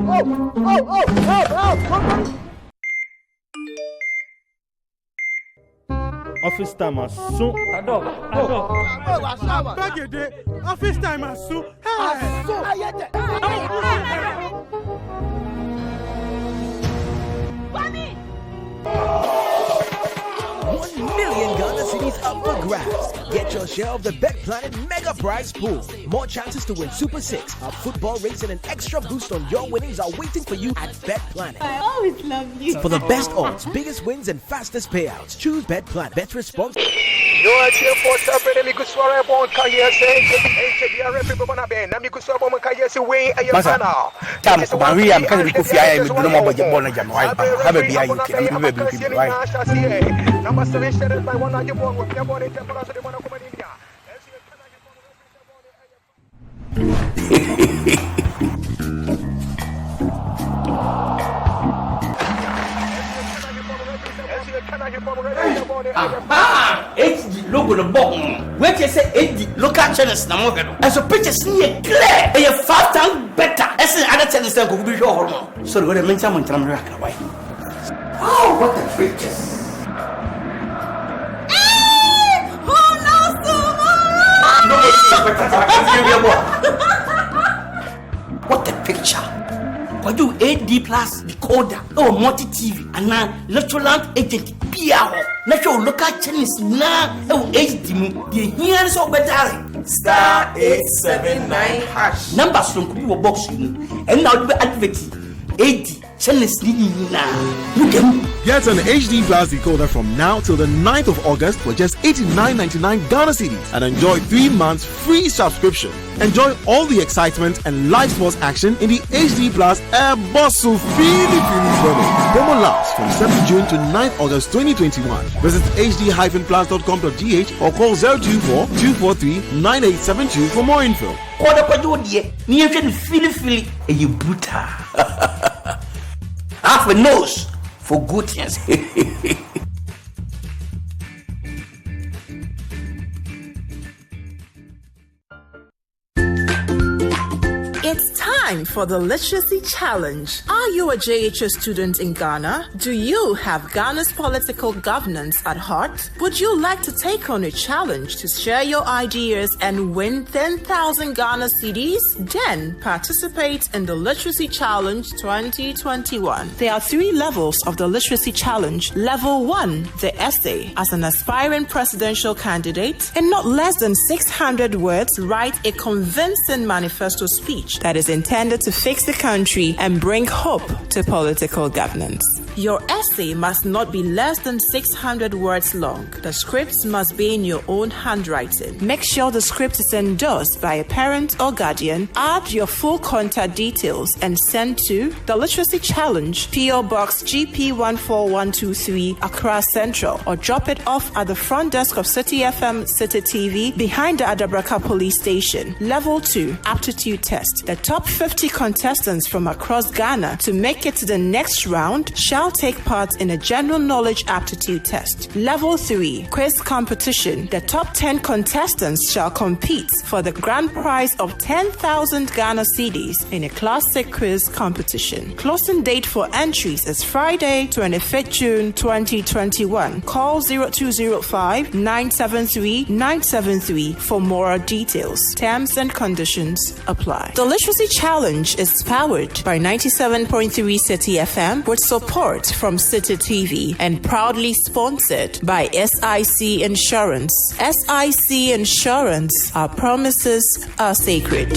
Office time as soon. Office time as soon. $1 million Ghana cedis up for grabs. Get your share of the Bet Planet Mega Prize Pool. More chances to win Super 6, a football race, and an extra boost on your winnings are waiting for you at Bet Planet. I always love you. For the best odds, biggest wins, and fastest payouts, choose Bet Planet. Bet responsibly. HD logo the bottom. Where you say HD local channels na mo hedo. And so pictures here clear. E 5 times better. As in other channels that go be show hormone. So go the mention mon tram raka why. Oh, what the pictures. What a picture. What do AD plus decoder or multi TV and now Electroland agent PR natural local channels now HD the here so better *879# numbers from Kubo box and now the advert AD channels look at Get an HD Plus decoder from now till the 9th of August for just $89.99 Ghana cedis and enjoy 3 months free subscription. Enjoy all the excitement and live sports action in the HD Plus Air Bosso Philippines promo. Promo lasts from 7th June to 9th August 2021. Visit hd-plus.com.gh or call 024-243-9872 for more info. Half a nose for good things. It's time for the Literacy Challenge. Are you a JHS student in Ghana? Do you have Ghana's political governance at heart? Would you like to take on a challenge to share your ideas and win 10,000 Ghana cedis? Then participate in the Literacy Challenge 2021. There are 3 levels of the Literacy Challenge. Level 1, the essay. As an aspiring presidential candidate, in not less than 600 words, write a convincing manifesto speech that is intended to fix the country and bring hope to political governance. Your essay must not be less than 600 words long. The script must be in your own handwriting. Make sure the script is endorsed by a parent or guardian. Add your full contact details and send to the Literacy Challenge, PO Box GP 14123, Accra Central, or drop it off at the front desk of City FM City TV behind the Adabraka Police Station. Level 2, Aptitude Test. The top 50 contestants from across Ghana to make it to the next round shall take part in a general knowledge aptitude test. Level 3, Quiz Competition. The top 10 contestants shall compete for the grand prize of 10,000 Ghana cedis in a classic quiz competition. Closing date for entries is Friday, 25th June 2021. Call 0205 973 973 for more details. Terms and conditions apply. The Literacy Challenge is powered by 97.3 City FM with support from City TV and proudly sponsored by SIC Insurance. SIC Insurance, our promises are sacred.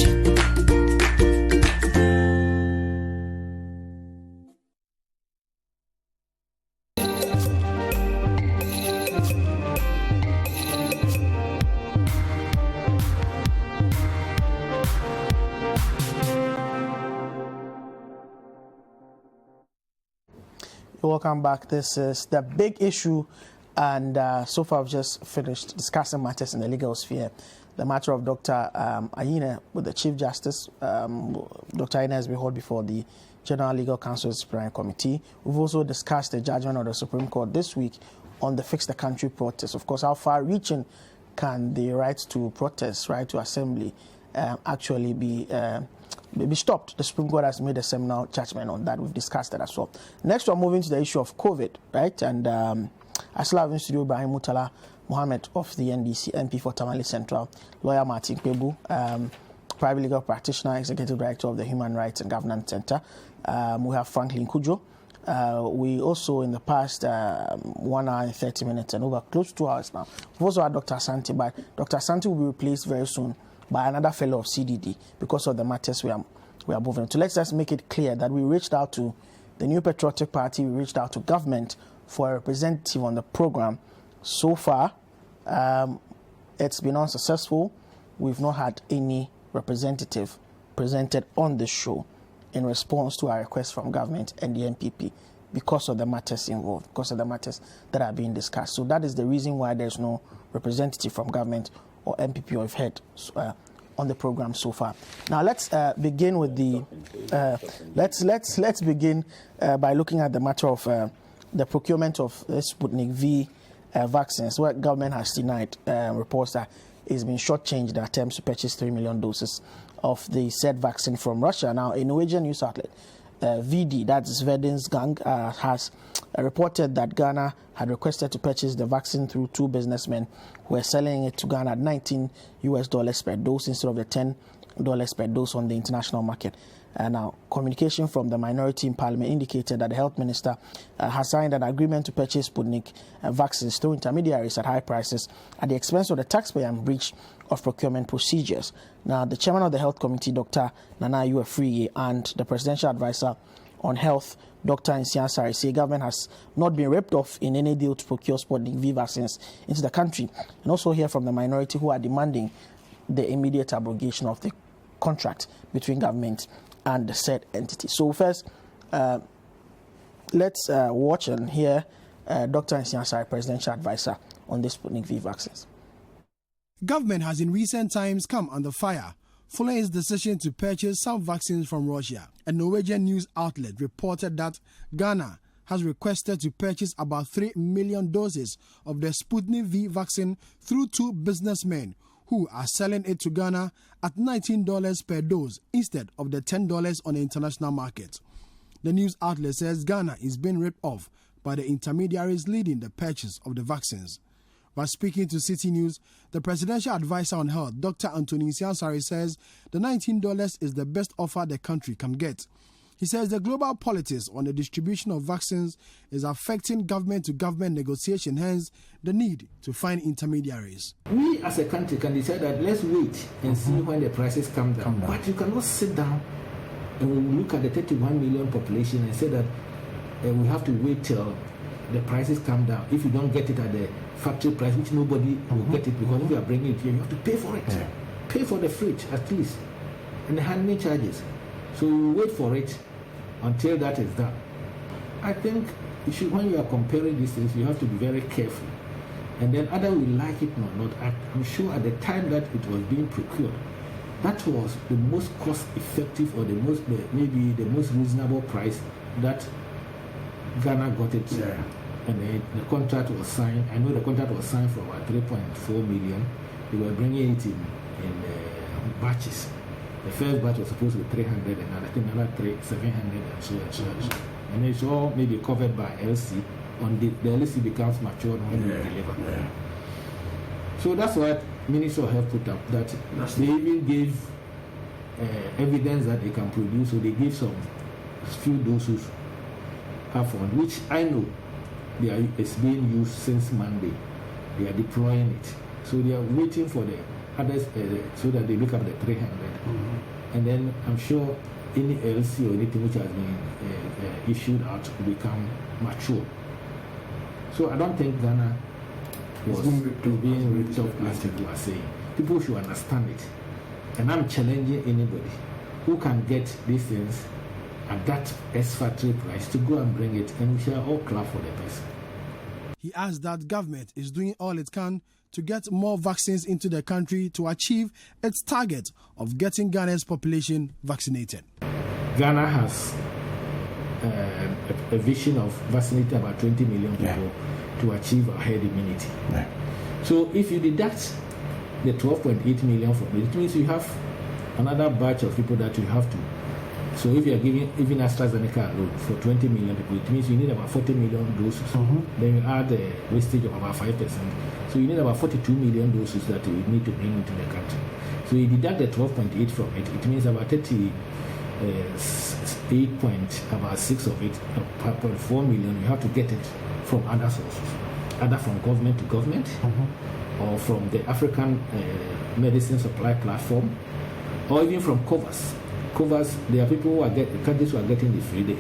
Welcome back. This is the big issue, and so far I've just finished discussing matters in the legal sphere. The matter of Dr. Ayine with the Chief Justice. Dr. Ayine has been held before the General Legal Council Disciplinary Committee. We've also discussed the judgment of the Supreme Court this week on the Fix the Country protest. Of course, how far-reaching can the right to protest, right to assembly, actually be stopped? The Supreme Court has made a seminal judgment on that. We've discussed that as well. Next, we're moving to the issue of COVID, right? And I still have in studio Ibrahim Mutala Mohammed of the NDC, MP for Tamale Central, lawyer Martin Kpebu, private legal practitioner, executive director of the Human Rights and Governance Center. We have Franklin Kujo. We also, in the past 1 hour and 30 minutes and over close to 2 hours now, we've also had Dr. Asante, but Dr. Asante will be replaced very soon by another fellow of CDD because of the matters we are moving. So let's just make it clear that we reached out to the New Patriotic Party, we reached out to government for a representative on the program. So far, it's been unsuccessful. We've not had any representative presented on the show in response to our request from government and the NPP because of the matters involved, because of the matters that are being discussed. So that is the reason why there's no representative from government or NPP or head on the program so far. Now let's begin with the let's begin by looking at the matter of the procurement of Sputnik V vaccines, where government has denied reports that it's been shortchanged the attempts to purchase 3 million doses of the said vaccine from Russia. Now, a Norwegian news outlet, VD, that's Verdens Gang, has reported that Ghana had requested to purchase the vaccine through 2 businessmen who were selling it to Ghana at $19 per dose instead of the $10 per dose on the international market. Now, communication from the minority in Parliament indicated that the health minister has signed an agreement to purchase Sputnik vaccines through intermediaries at high prices at the expense of the taxpayer and breach of procurement procedures. Now, the chairman of the health committee, Dr. Nana Ufriye, and the presidential advisor on Health, Dr. Nsia Asare, say government has not been ripped off in any deal to procure Sputnik V vaccines into the country. And also hear from the minority who are demanding the immediate abrogation of the contract between government and the said entity. So first, let's watch and hear Dr. Nsia Asare, presidential advisor on the Sputnik V vaccines. Government has in recent times come under fire following its decision to purchase some vaccines from Russia. A Norwegian news outlet reported that Ghana has requested to purchase about 3 million doses of the Sputnik V vaccine through 2 businessmen who are selling it to Ghana at $19 per dose instead of the $10 on the international market. The news outlet says Ghana is being ripped off by the intermediaries leading the purchase of the vaccines. By speaking to City News, the presidential advisor on health, Dr. Anthony Nsia Asare, says the $19 is the best offer the country can get. He says the global politics on the distribution of vaccines is affecting government-to-government negotiation, hence the need to find intermediaries. We as a country can decide that let's wait and see when the prices come down. But you cannot sit down and look at the 31 million population and say that we have to wait till the prices come down. If you don't get it at the factory price, which nobody will get it, because if you are bringing it here, you have to pay for it. Yeah. Pay for the freight at least, and the handling charges. So we wait for it until that is done. I think when you are comparing these things, you have to be very careful. And then either we like it or not, I'm sure at the time that it was being procured, that was the most cost-effective or maybe the most reasonable price that Ghana got it. Yeah. And the contract was signed. I know the contract was signed for about 3.4 million. They were bringing it in batches. The first batch was supposed to be 300, and I think another 700, and so and so. And it's all maybe covered by LC. On the LC becomes mature when you deliver. Yeah. So that's what Ministry of Health put up. That they even gave evidence that they can produce. So they give some few doses upfront, which I know it's being used since Monday. They are deploying it. So they are waiting for the others so that they look up the 300. And then I'm sure any LC or anything which has been issued out will become mature. So I don't think Ghana was being ripped off as people are saying. People should understand it. And I'm challenging anybody who can get these things at that ex-factory price to go and bring it, and we shall all clap for the person. He adds that government is doing all it can to get more vaccines into the country to achieve its target of getting Ghana's population vaccinated. Ghana has a vision of vaccinating about 20 million people to achieve a herd immunity. Yeah. So if you deduct the 12.8 million from it, it means you have another batch of people that you have to. So if you are giving even AstraZeneca alone for 20 million people, it means you need about 40 million doses. Then you add the wastage of about 5%. So you need about 42 million doses that you need to bring into the country. So you deduct the 12.8 from it, it means about 38.6 of it, 0.4 million, you have to get it from other sources, either from government to government, or from the African Medicine Supply Platform, or even from COVAX. COVAX, there are people who are countries who are getting the free, the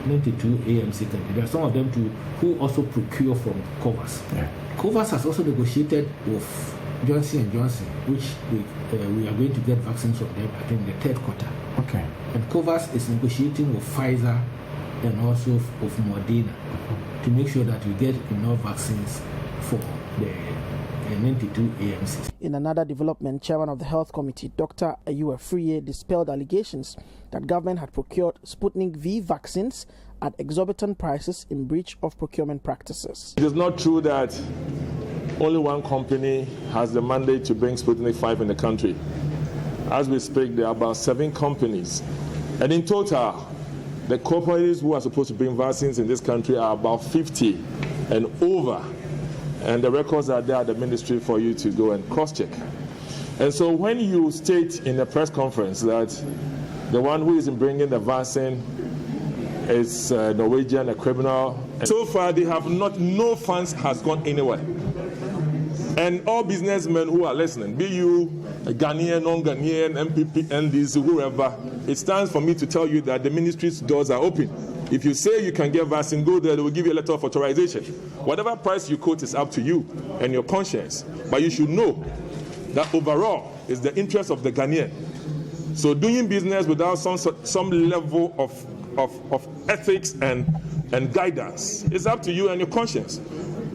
92 AMC countries. There are some of them too who also procure from COVAX. Yeah. COVAX has also negotiated with Johnson & Johnson, which we are going to get vaccines from them, I think, in the third quarter. Okay. And COVAX is negotiating with Pfizer and also with Moderna to make sure that we get enough vaccines for the 92 AMCs. In another development, Chairman of the Health Committee, Dr. Ayuwa Friye, dispelled allegations that government had procured Sputnik V vaccines at exorbitant prices in breach of procurement practices. It is not true that only one company has the mandate to bring Sputnik 5 in the country. As we speak, there are about 7 companies. And in total, the corporates who are supposed to bring vaccines in this country are about 50 and over. And the records are there at the ministry for you to go and cross-check. And so when you state in a press conference that the one who is bringing the vaccine is Norwegian, a criminal, so far they have no funds has gone anywhere. And all businessmen who are listening, be you Ghanaian, non-Ghanaian, MPP, NDC, whoever, it stands for me to tell you that the ministry's doors are open. If you say you can get vaccine, go there, they will give you a letter of authorization. Whatever price you quote is up to you and your conscience. But you should know that overall is the interest of the Ghanaian. So doing business without some level of ethics and guidance, it's up to you and your conscience.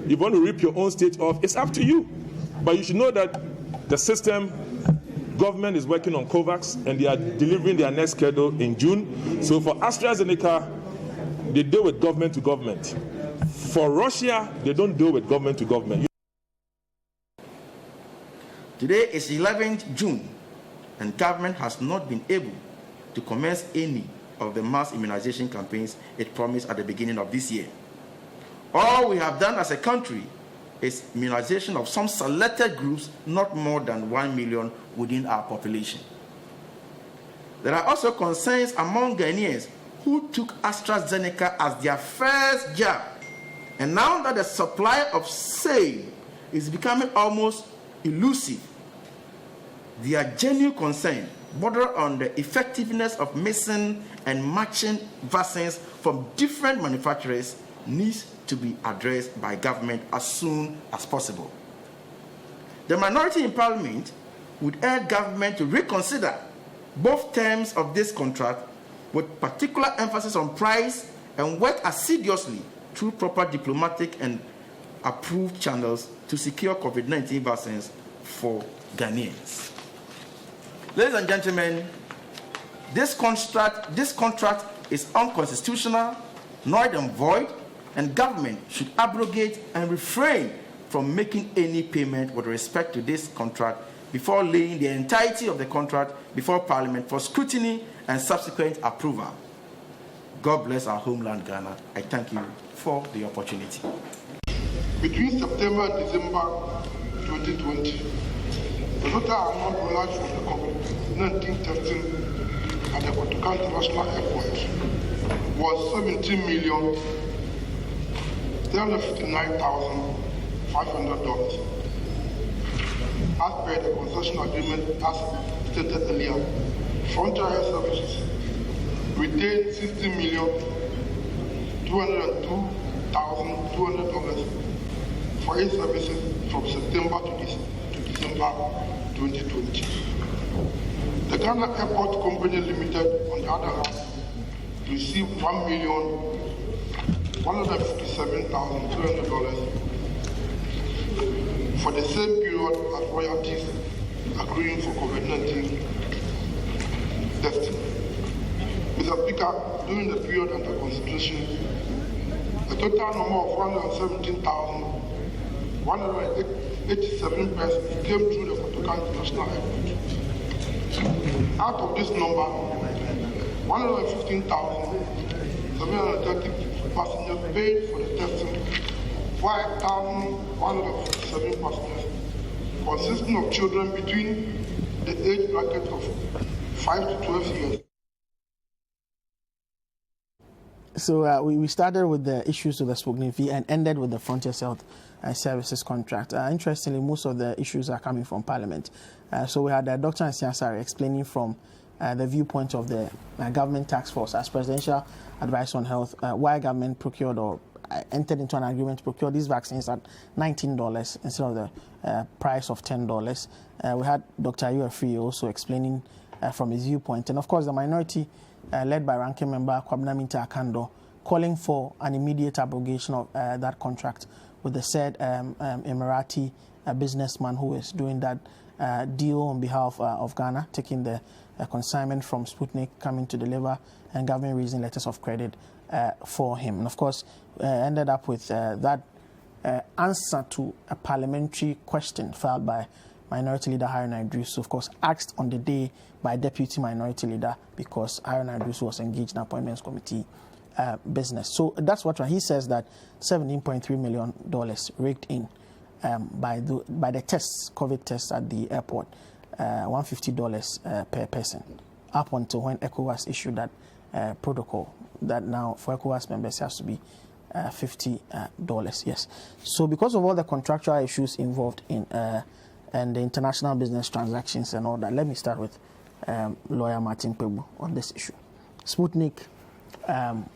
If you want to rip your own state off, it's up to you. But you should know that the system, government is working on COVAX, and they are delivering their next schedule in June. So for AstraZeneca, they deal with government to government. For Russia, they don't deal with government to government. Today is 11th June, and government has not been able to commence any of the mass immunization campaigns it promised at the beginning of this year. All we have done as a country is immunization of some selected groups, not more than 1 million within our population. There are also concerns among Ghanaians who took AstraZeneca as their first jab, and now that the supply of same is becoming almost elusive, their genuine concern border on the effectiveness of mixing and matching vaccines from different manufacturers needs to be addressed by government as soon as possible. The minority in Parliament would urge government to reconsider both terms of this contract with particular emphasis on price and work assiduously through proper diplomatic and approved channels to secure COVID-19 vaccines for Ghanaians. Ladies and gentlemen, this contract is unconstitutional, null and void, and government should abrogate and refrain from making any payment with respect to this contract before laying the entirety of the contract before Parliament for scrutiny and subsequent approval. God bless our homeland, Ghana. I thank you for the opportunity. Between September and December 2020, the total amount allowed for the COVID-19 testing at the Kotoka International Airport was $17,359,500. As per the concession agreement, as stated earlier, Frontier Air Services retained $60,202,200 for its services from September to December 2020. The Ghana Airport Company Limited, on the other hand, received $1,157,200 for the same period as royalties accruing for COVID-19 testing. Mr. Speaker, during the period under consideration, a total number of 117,187 persons came through the Kotoka International Airport. Out of this number, 115,730 passengers paid for the testing, 5,157 passengers consisting of children between the age bracket of 5 to 12 years. So we started with the issues of the Sputnik V and ended with the Frontier Health Services contract. Interestingly, most of the issues are coming from Parliament. So we had Dr. Nsiah-Sarrey explaining from the viewpoint of the government task force as Presidential Advice on Health why government procured or entered into an agreement to procure these vaccines at $19 instead of the price of $10. We had Dr. Ayuafri also explaining from his viewpoint. And of course, the minority led by Ranking Member Kwabena Minta Akando calling for an immediate abrogation of that contract with the said Emirati businessman who is doing that deal on behalf of Ghana, taking the consignment from Sputnik, coming to deliver and government raising letters of credit for him. And of course, ended up with that answer to a parliamentary question filed by Minority Leader Haruna Idris, of course, asked on the day by Deputy Minority Leader because Haruna Idris was engaged in Appointments Committee business. So that's what he says, that $17.3 million raked in by the tests, COVID tests at the airport, $150 per person, up until when ECOWAS issued that protocol that now for ECOWAS members has to be $50. Yes. So because of all the contractual issues involved in and the international business transactions and all that. Let me start with lawyer Martin Kpebu on this issue. Sputnik,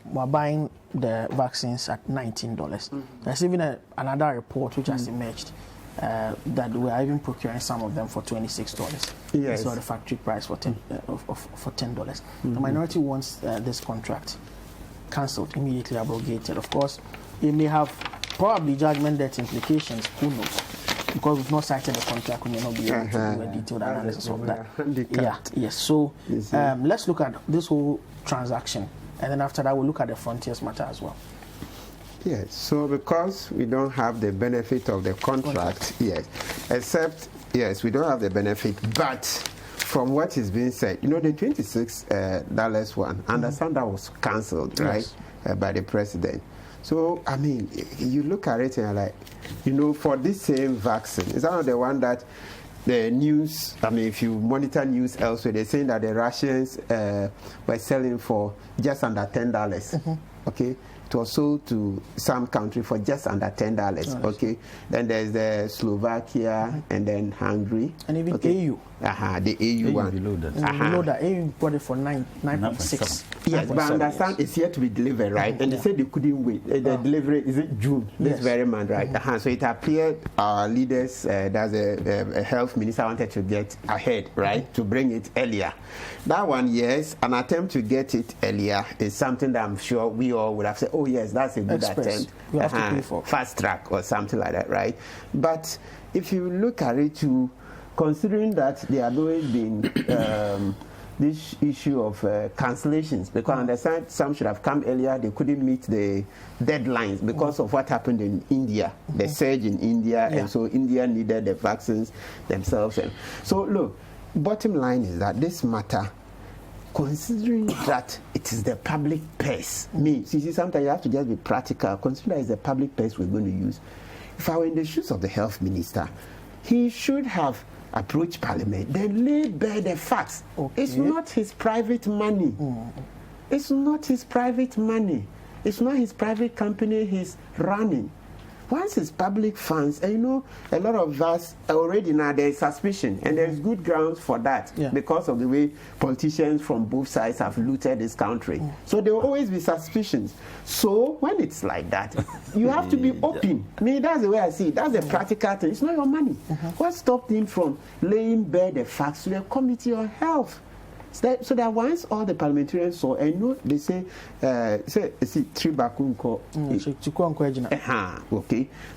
we're buying the vaccines at $19. There's even another report which has emerged that we are even procuring some of them for $26. Yes. So the factory price for $10. The minority wants this contract cancelled, immediately abrogated. Of course, it may have probably judgment debt implications. Who knows? Because we've not cited the contract, we may not be able to do a detailed analysis of that. Yes. So let's look at this whole transaction, and then after that, we'll look at the Frontiers matter as well. Yes, so because we don't have the benefit of the contract, yes, except, yes, we don't have the benefit, but from what is being said, the $26 one, understand that was cancelled, right, by the president. So, I mean, you look at it and you're like, for this same vaccine, it's not the one that the news, I mean, if you monitor news elsewhere, they're saying that the Russians were selling for just under $10, okay? It was sold to some country for just under $10. Okay, then there's the Slovakia and then Hungary, and even EU. The EU one. Below that, EU bought it for 9.6. Yes, but understand it's yet to be delivered, right? And they said they couldn't wait. The delivery is it June this very month, right? So it appeared our leaders, there's a health minister wanted to get ahead, right, to bring it earlier. That one, yes, an attempt to get it earlier is something that I'm sure we all would have said, oh yes, that's a good attempt. You have to pay for fast track or something like that, right? But if you look at it too, considering that there had always been this issue of cancellations, because I understand some should have come earlier, they couldn't meet the deadlines because of what happened in India, the surge in India, and so India needed the vaccines themselves. And so look, bottom line is that this matter, considering that it is the public purse, sometimes you have to just be practical, consider it's the public purse we're going to use. If I were in the shoes of the health minister, he should have approached Parliament, then lay bare the facts. It's not his private money. It's not his private money. It's not his private company he's running. Once it's public funds, and a lot of us already now there's suspicion, and there's good grounds for that because of the way politicians from both sides have looted this country. So there will always be suspicions. So when it's like that, you have to be open. I mean, that's the way I see it. That's the practical thing. It's not your money. What stopped him from laying bare the facts to the Committee on Health? So that once all the parliamentarians saw, and they say, okay,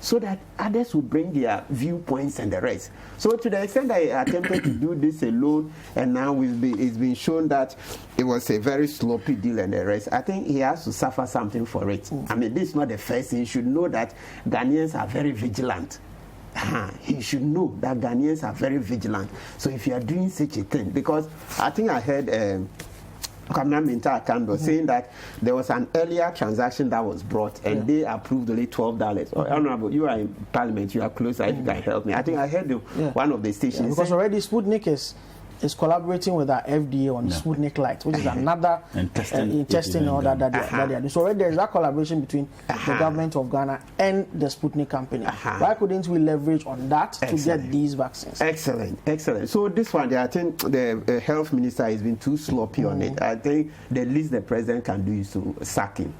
so that others will bring their viewpoints and the rest. So to the extent that I attempted to do this alone, and now it's been shown that it was a very sloppy deal and the rest, I think he has to suffer something for it. I mean, this is not the first thing. He should know that Ghanaians are very vigilant. He should know that Ghanaians are very vigilant. So if you are doing such a thing, because I think I heard saying that there was an earlier transaction that was brought and they approved only $12. Honorable, you are in Parliament, you are closer, if you can help me. I think I heard one of the stations. Because already Sputnik is collaborating with our FDA on Sputnik Light, which is another testing all that they are doing. So already there is that collaboration between the government of Ghana and the Sputnik company. Why couldn't we leverage on that to get these vaccines? Excellent. So this one, I think the health minister has been too sloppy on it. I think the least the president can do is to sack him.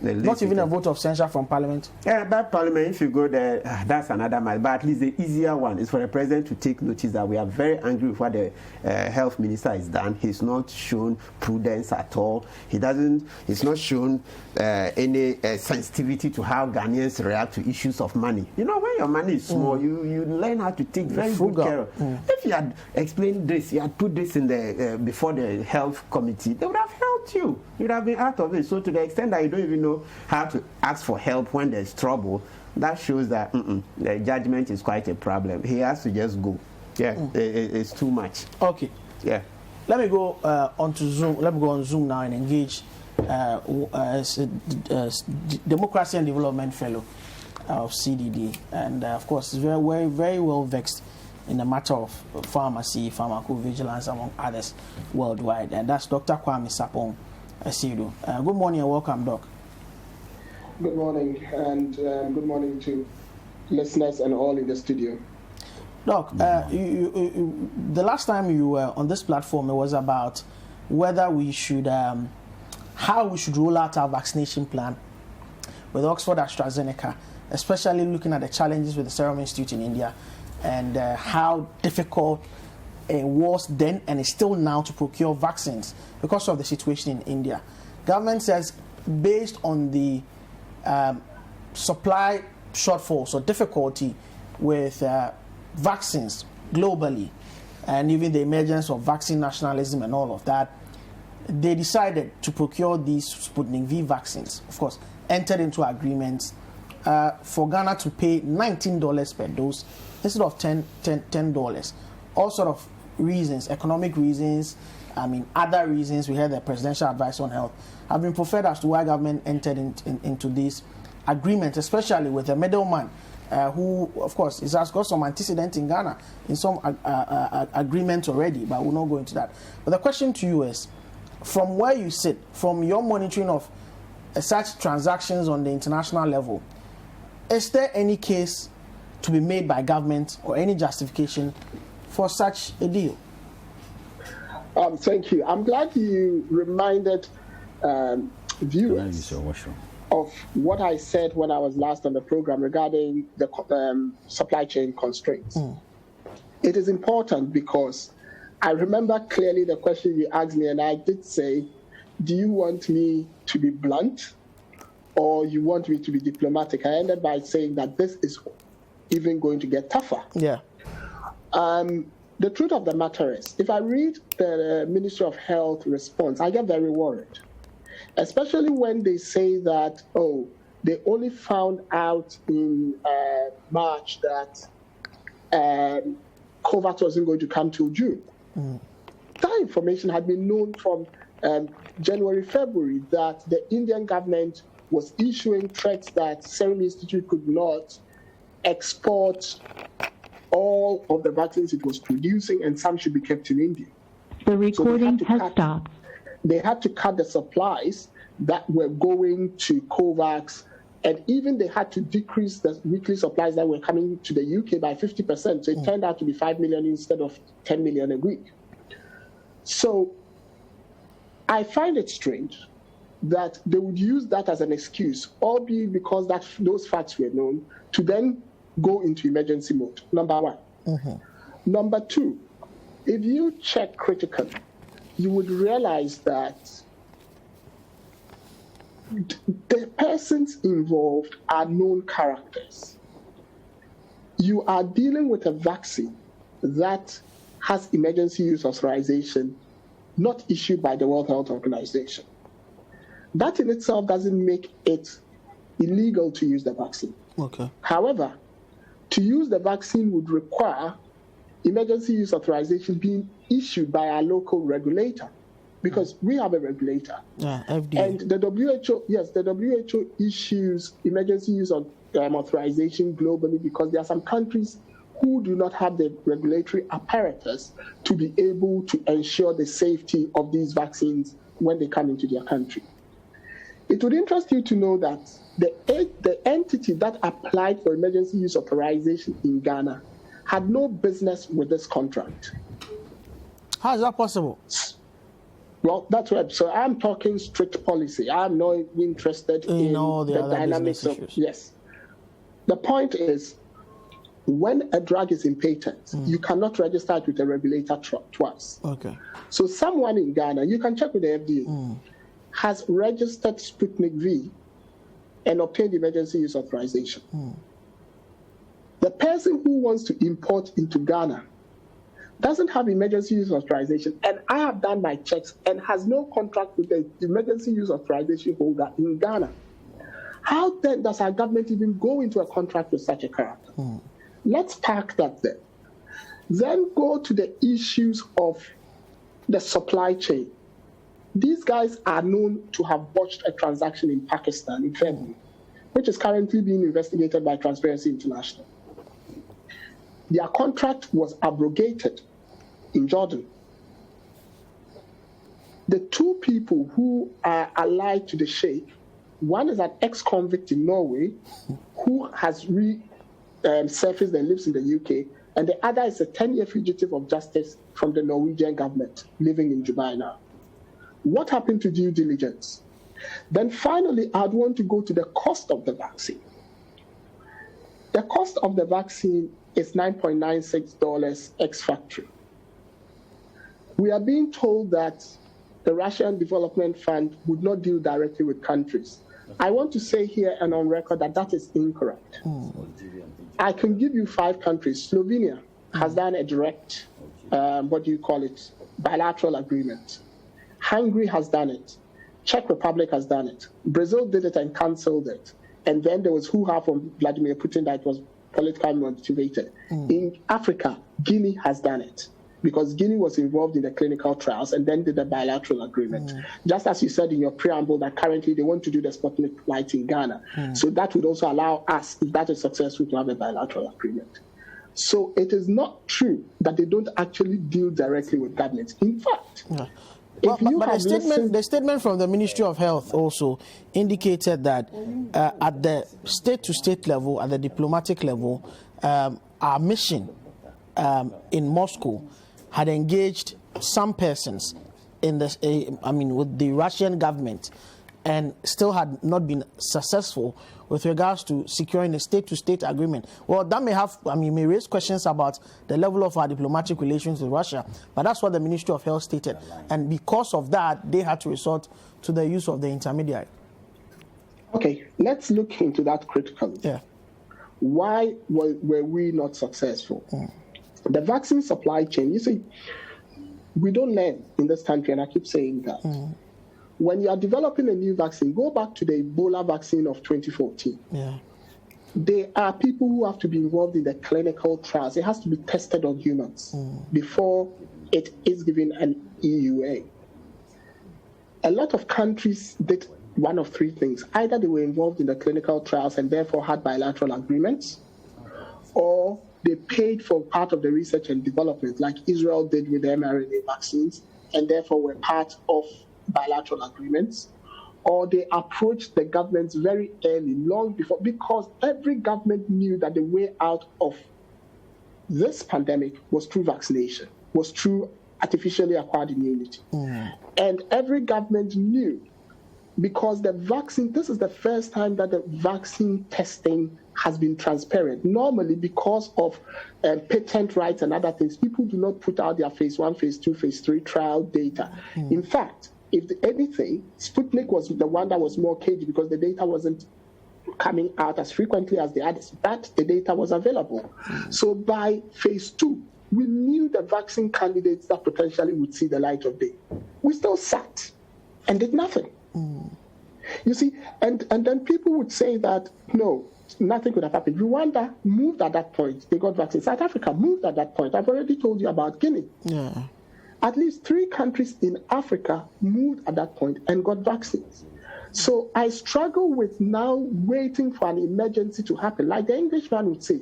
Not even a vote of censure from Parliament? That Parliament, if you go there, that's another matter. But at least the easier one is for the president to take notice that we are very angry with what the health minister has done. He's not shown prudence at all. He's not shown any sensitivity to how Ghanaians react to issues of money. When your money is small, you learn how to take very good care of it. If you had explained this, you had put this in the before the health committee, they would have helped you. You'd have been out of it. So to the extent that you don't even know how to ask for help when there's trouble, that shows that the judgment is quite a problem. He has to just go. It's too much. Okay. Let me go onto Zoom. Let me go on Zoom now and engage Democracy and Development Fellow of CDD, and of course, is very, very well vexed in the matter of pharmacy, pharmacovigilance, among others worldwide, and that's Dr. Kwame Sapong Asidu. Good morning and welcome, Doc. Good morning, and good morning to listeners and all in the studio. Doc, the last time you were on this platform, it was about whether we should, how we should roll out our vaccination plan with Oxford AstraZeneca, especially looking at the challenges with the Serum Institute in India and how difficult it was then and is still now to procure vaccines because of the situation in India. Government says based on the supply shortfalls or difficulty with vaccines globally and even the emergence of vaccine nationalism and all of that, they decided to procure these Sputnik V vaccines. Of course, entered into agreements for Ghana to pay $19 per dose instead of $10. All sort of reasons, economic reasons, other reasons. We heard the presidential advice on health have been proffered as to why government entered into this agreement, especially with a middleman who, of course, has got some antecedent in Ghana in some agreements already, but we'll not go into that. But the question to you is, from where you sit, from your monitoring of such transactions on the international level, is there any case to be made by government or any justification for such a deal? Thank you. I'm glad you reminded viewers of what I said when I was last on the program regarding the supply chain constraints. It is important because I remember clearly the question you asked me, and I did say, do you want me to be blunt or you want me to be diplomatic? I ended by saying that this is even going to get tougher. Yeah. The truth of the matter is, if I read the Ministry of Health response, I get very worried, especially when they say that, they only found out in March that COVAX wasn't going to come till June. That information had been known from January, February, that the Indian government was issuing threats that Serum Institute could not export all of the vaccines it was producing, and some should be kept in India. The recording has stopped. They had to cut the supplies that were going to COVAX, and even they had to decrease the weekly supplies that were coming to the UK by 50%. So it turned out to be 5 million instead of 10 million a week. So I find it strange that they would use that as an excuse, albeit because those facts were known, to then go into emergency mode, number one. Number two, if you check critically, you would realize that the persons involved are known characters. You are dealing with a vaccine that has emergency use authorization not issued by the World Health Organization. That in itself doesn't make it illegal to use the vaccine. Okay. However, to use the vaccine would require emergency use authorization being issued by our local regulator, because we have a regulator. Yeah, FDA. And the WHO, the WHO issues emergency use authorization globally because there are some countries who do not have the regulatory apparatus to be able to ensure the safety of these vaccines when they come into their country. It would interest you to know that the entity that applied for emergency use authorization in Ghana had no business with this contract. How is that possible? Well, that's right. So I'm talking strict policy. I'm not interested in all the dynamics of issues. Yes. The point is, when a drug is in patent, you cannot register it with a regulator twice. Okay. So someone in Ghana, you can check with the FDA, has registered Sputnik V and obtained emergency use authorization. The person who wants to import into Ghana doesn't have emergency use authorization, and I have done my checks and has no contract with the emergency use authorization holder in Ghana. How then does our government even go into a contract with such a character? Let's park that there. Then go to the issues of the supply chain. These guys are known to have botched a transaction in Pakistan in February, which is currently being investigated by Transparency International. Their contract was abrogated in Jordan. The two people who are allied to the Sheikh, one is an ex-convict in Norway who has resurfaced and lives in the UK, and the other is a 10-year fugitive of justice from the Norwegian government living in Dubai now. What happened to due diligence? Then finally, I'd want to go to the cost of the vaccine. The cost of the vaccine is $9.96 ex-factory. We are being told that the Russian Development Fund would not deal directly with countries. I want to say here and on record that that is incorrect. I can give you 5 countries. Slovenia has done a direct, bilateral agreement. Hungary has done it. Czech Republic has done it. Brazil did it and cancelled it. And then there was hoo-ha from Vladimir Putin that was politically motivated. In Africa, Guinea has done it because Guinea was involved in the clinical trials and then did a bilateral agreement. Just as you said in your preamble that currently they want to do the Sputnik Light in Ghana. So that would also allow us, if that is successful, to have a bilateral agreement. So it is not true that they don't actually deal directly with governments. In fact, but the statement from the Ministry of Health also indicated that at the state-to-state level, at the diplomatic level, our mission in Moscow had engaged some persons in this, with the Russian government, and still had not been successful with regards to securing a state-to-state agreement. Well, that may raise questions about the level of our diplomatic relations with Russia, but that's what the Ministry of Health stated. And because of that, they had to resort to the use of the intermediary. Okay, let's look into that critically. Yeah. Why were we not successful? The vaccine supply chain, you see, we don't learn in this country, and I keep saying that. When you are developing a new vaccine, go back to the Ebola vaccine of 2014. Yeah. There are people who have to be involved in the clinical trials. It has to be tested on humans before it is given an EUA. A lot of countries did one of 3 things. Either they were involved in the clinical trials and therefore had bilateral agreements, or they paid for part of the research and development, like Israel did with the mRNA vaccines, and therefore were part of bilateral agreements, or they approached the governments very early, long before, because every government knew that the way out of this pandemic was through vaccination, was through artificially acquired immunity. And every government knew, because the vaccine, this is the first time that the vaccine testing has been transparent. Normally, because of patent rights and other things, people do not put out their phase 1, phase 2, phase 3 trial data. In fact, if anything, Sputnik was the one that was more cagey because the data wasn't coming out as frequently as the others, but the data was available. So by phase 2, we knew the vaccine candidates that potentially would see the light of day. We still sat and did nothing. You see, and then people would say that, no, nothing could have happened. Rwanda moved at that point. They got vaccines. South Africa moved at that point. I've already told you about Guinea. Yeah. At least 3 countries in Africa moved at that point and got vaccines. So I struggle with now waiting for an emergency to happen. Like the Englishman would say,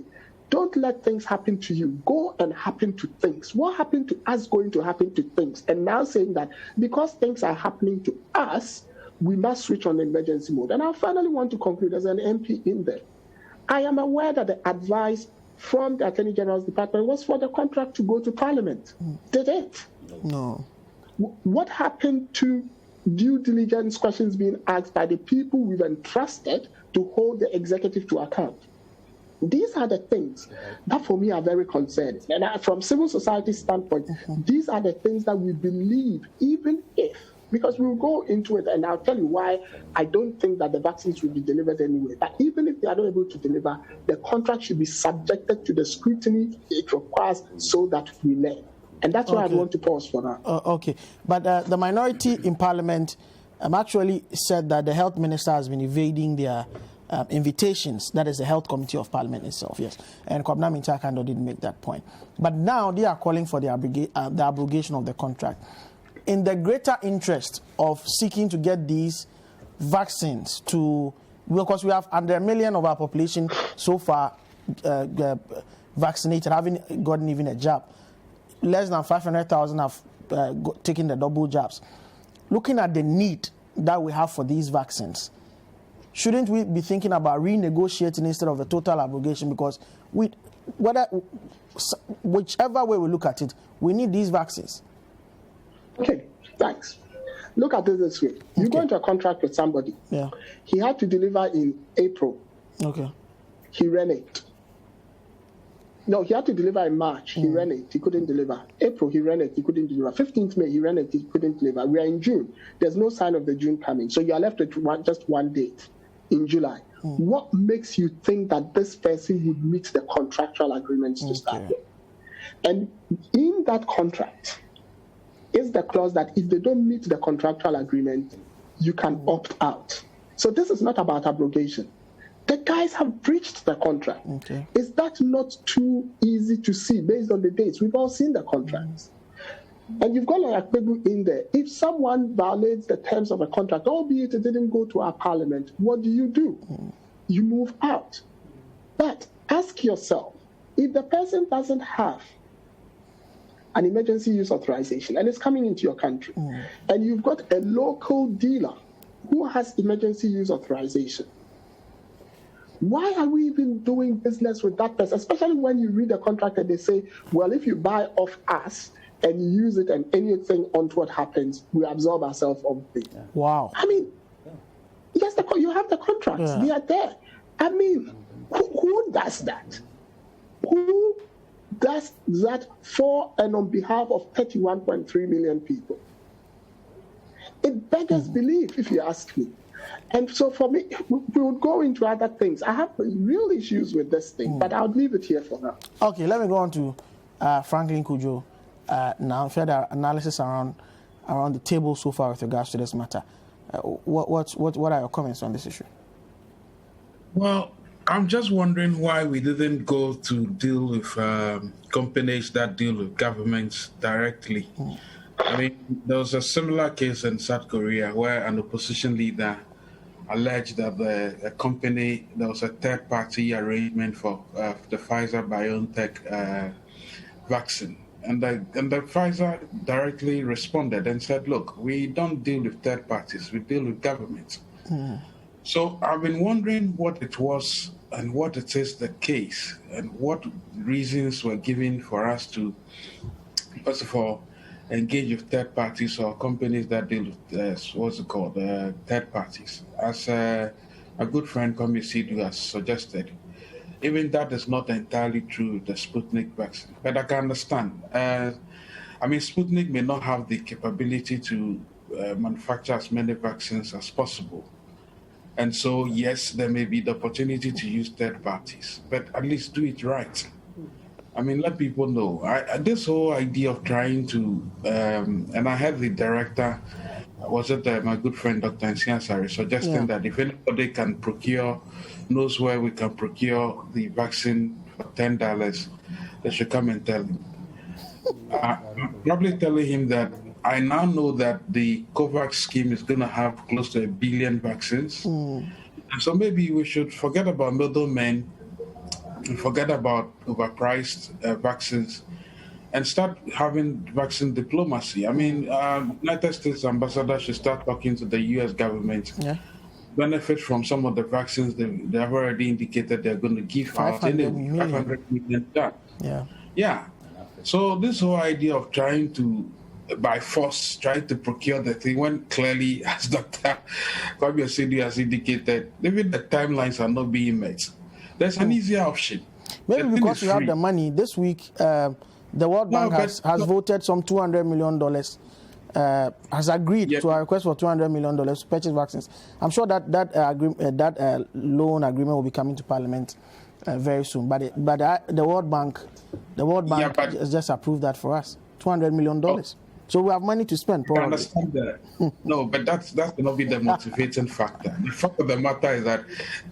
don't let things happen to you. Go and happen to things. What happened to us going to happen to things? And now saying that because things are happening to us, we must switch on the emergency mode. And I finally want to conclude as an MP in there. I am aware that the advice from the Attorney General's Department was for the contract to go to Parliament. Did it? No. What happened to due diligence questions being asked by the people we've entrusted to hold the executive to account? These are the things that for me are very concerning. And from civil society standpoint, these are the things that we believe, even if, because we'll go into it and I'll tell you why I don't think that the vaccines will be delivered anyway. But even if they are not able to deliver, the contract should be subjected to the scrutiny it requires so that we learn. And that's why I want to pause for now. Okay. But the minority in Parliament actually said that the health minister has been evading their invitations. That is the Health Committee of Parliament itself, yes. And Kwabena Mintakando didn't make that point. But now they are calling for the abrogation of the contract. In the greater interest of seeking to get these vaccines to, because we have under 1 million of our population so far vaccinated, haven't gotten even a jab. Less than 500,000 have taken the double jabs. Looking at the need that we have for these vaccines, shouldn't we be thinking about renegotiating instead of a total abrogation? Because whichever way we look at it, we need these vaccines. Okay, thanks. Look at it this way. You go into a contract with somebody. Yeah. He had to deliver in April. Okay. He reneged. No, he had to deliver in March. He reneged. He couldn't deliver. April, he reneged. He couldn't deliver. 15th May, he reneged. He couldn't deliver. We are in June. There's no sign of the June coming. So you are left with just one date in July. What makes you think that this person would meet the contractual agreements to start with? And in that contract is the clause that if they don't meet the contractual agreement, you can opt out. So this is not about abrogation. The guys have breached the contract. Okay. Is that not too easy to see based on the dates? We've all seen the contracts. And you've got like Akpebu in there. If someone violates the terms of a contract, albeit it didn't go to our parliament, what do? You move out. But ask yourself, if the person doesn't have an emergency use authorization and it's coming into your country, and you've got a local dealer who has emergency use authorization, why are we even doing business with that person? Especially when you read the contract and they say, well, if you buy off us and you use it and anything onto what happens, we absorb ourselves of it. Wow. I mean, yes, you have the contracts. They are there. I mean, who does that? Who does that for and on behalf of 31.3 million people? It beggars belief, if you ask me. And so for me, we would go into other things. I have real issues with this thing, but I'll leave it here for now. Okay, let me go on to Franklin Cudjoe now. Further analysis around the table so far with regards to this matter. What are your comments on this issue? Well, I'm just wondering why we didn't go to deal with companies that deal with governments directly. I mean, there was a similar case in South Korea where an opposition leader alleged that there was a third-party arrangement for the Pfizer-BioNTech vaccine. And the Pfizer directly responded and said, look, we don't deal with third parties, we deal with governments. So I've been wondering what it was and what it is the case and what reasons were given for us to, first of all, engage with third parties or companies that deal with third parties. As a good friend, Kwame Sidu, has suggested, even that is not entirely true with the Sputnik vaccine. But I can understand. I mean, Sputnik may not have the capability to manufacture as many vaccines as possible. And so, yes, there may be the opportunity to use third parties, but at least do it right. I mean, let people know. This whole idea of trying to, and I had the director, my good friend Dr. Nsiasari, suggesting that if anybody knows where we can procure the vaccine for $10, they should come and tell him. I'm probably telling him that I now know that the COVAX scheme is going to have close to 1 billion vaccines. And so maybe we should forget about middlemen and forget about overpriced vaccines and start having vaccine diplomacy. I mean, United States ambassador should start talking to the U.S. government, benefit from some of the vaccines they have already indicated they're going to give out. 500 million. Yeah. So this whole idea of trying to, by force, try to procure the thing when clearly, as Dr. Kwame Sidu has indicated, even the timelines are not being met. There's an easier option. Maybe because we have the money. This week, the World Bank has voted some $200 million, has agreed to a request for $200 million to purchase vaccines. I'm sure that loan agreement will be coming to Parliament very soon. But the World Bank has just approved that for us, $200 million. So we have money to spend, probably. I understand that. No, but that's going to be the motivating factor. The fact of the matter is that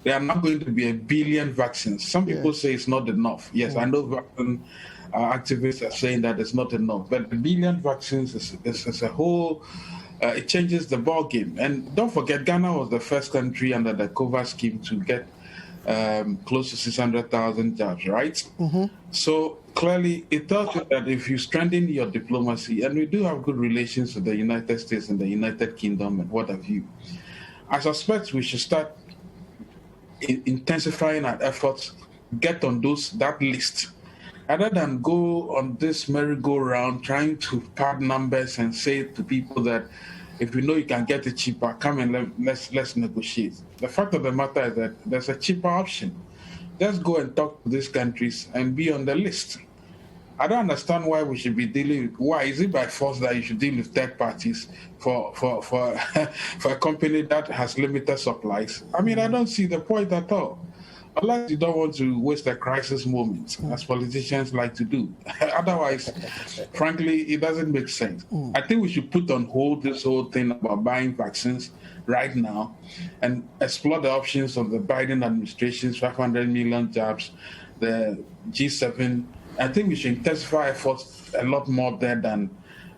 there are not going to be 1 billion vaccines. Some people say it's not enough. Yes, I know vaccine activists are saying that it's not enough. But 1 billion vaccines is a whole, it changes the ball game. And don't forget, Ghana was the first country under the COVAX scheme to get close to 600,000 jobs, right? So clearly, it tells you that if you strengthen your diplomacy, and we do have good relations with the United States and the United Kingdom and what have you, I suspect we should start intensifying our efforts get on that list, rather than go on this merry-go-round trying to pad numbers and say to people that if you know you can get it cheaper, come and let's negotiate. The fact of the matter is that there's a cheaper option. Let's go and talk to these countries and be on the list. I don't understand why we should be dealing with, why is it by force that you should deal with third parties for a company that has limited supplies? I mean, I don't see the point at all. Unless you don't want to waste a crisis moment, as politicians like to do. Otherwise, frankly, it doesn't make sense. I think we should put on hold this whole thing about buying vaccines right now and explore the options of the Biden administration's 500 million jobs, the G7. I think we should intensify efforts a lot more there than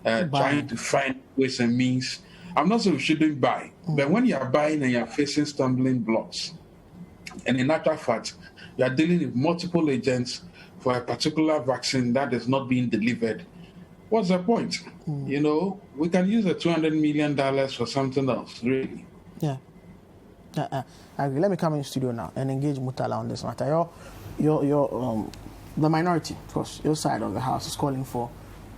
trying to find ways and means. I'm not saying we shouldn't buy, but when you're buying and you're facing stumbling blocks, and in actual fact, you are dealing with multiple agents for a particular vaccine that is not being delivered, what's the point? You know, we can use the $200 million for something else, really. Yeah. I agree. Let me come in studio now and engage Murtala on this matter. The minority, of course, your side of the house is calling for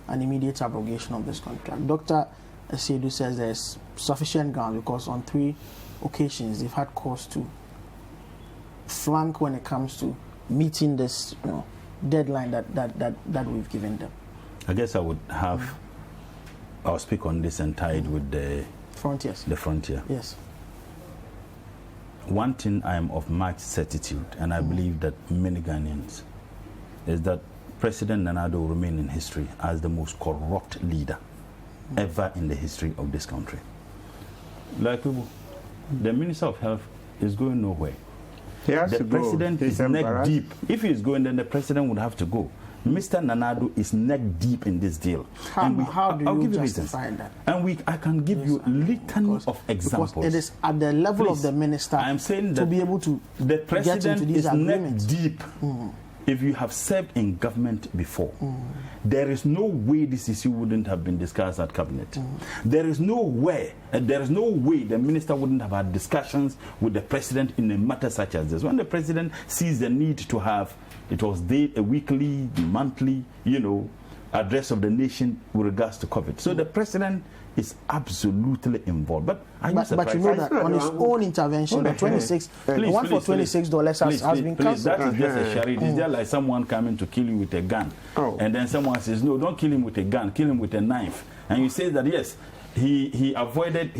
an immediate abrogation of this contract. Dr. Asiedu says there's sufficient ground because on 3 occasions they've had cause to flank when it comes to meeting this deadline that we've given them. I guess I'll speak on this and tie it with the frontiers. The frontier. Yes. One thing I am of much certitude, and I believe that many Ghanaians, is that President Nana Addo will remain in history as the most corrupt leader ever in the history of this country. Like people, the Minister of Health is going nowhere. The president is neck deep. If he is going, then the president would have to go. Mr. Nana Addo is neck deep in this deal. How do you justify that? And I can give you litany of examples. Because it is at the level of the minister I am saying to be able to the president get into these is agreements. neck deep. If you have served in government before, there is no way this issue wouldn't have been discussed at cabinet. There is no way the minister wouldn't have had discussions with the president in a matter such as this. When the president sees the need to have, it was a weekly, monthly, address of the nation with regards to COVID. So the president is absolutely involved. But you know that on his own intervention, the one for $26 has been cancelled. That is just a charade. It's just like someone coming to kill you with a gun. And then someone says, no, don't kill him with a gun, kill him with a knife. And you say that, yes, he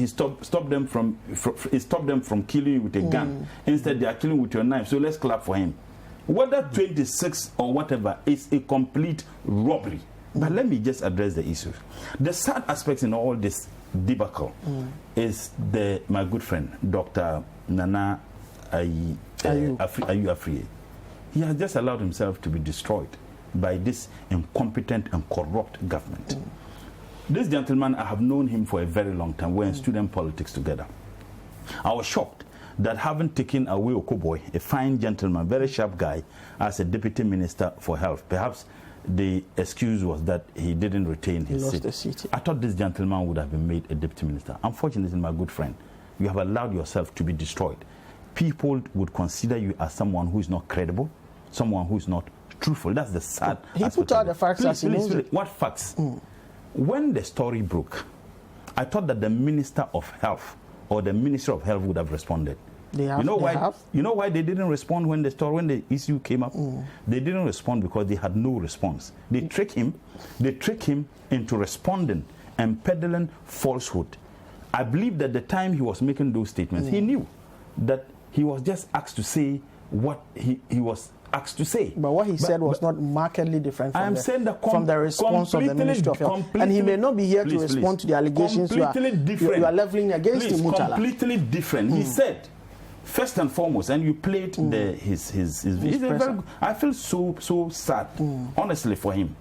stopped them from killing you with a gun. Instead, they are killing with your knife. So let's clap for him. Whether 26 or whatever is a complete robbery. But let me just address the issue. The sad aspect in all this debacle is my good friend, Dr. Nana Ayu Afriye. He has just allowed himself to be destroyed by this incompetent and corrupt government. This gentleman, I have known him for a very long time. We're in student politics together. I was shocked that having taken away Okoboy, a fine gentleman, very sharp guy, as a deputy minister for health, perhaps the excuse was that he didn't retain his seat. I thought this gentleman would have been made a deputy minister. Unfortunately, my good friend, you have allowed yourself to be destroyed. People would consider you as someone who is not credible, someone who is not truthful. That's the sad He put out the facts as he knows it. What facts? When the story broke, I thought that the Minister of Health or the Minister of Health would have responded. You know why they didn't respond when the issue came up? They didn't respond because they had no response. They trick him into responding and peddling falsehood. I believe that the time he was making those statements, he knew that he was just asked to say what he was asked to say. But what he said was not markedly different from the response of the Ministry of Health. And he may not be here to respond to the allegations you are leveling against him, Murtala. Completely different. He said, first and foremost, and you played his I feel so sad, honestly, for him.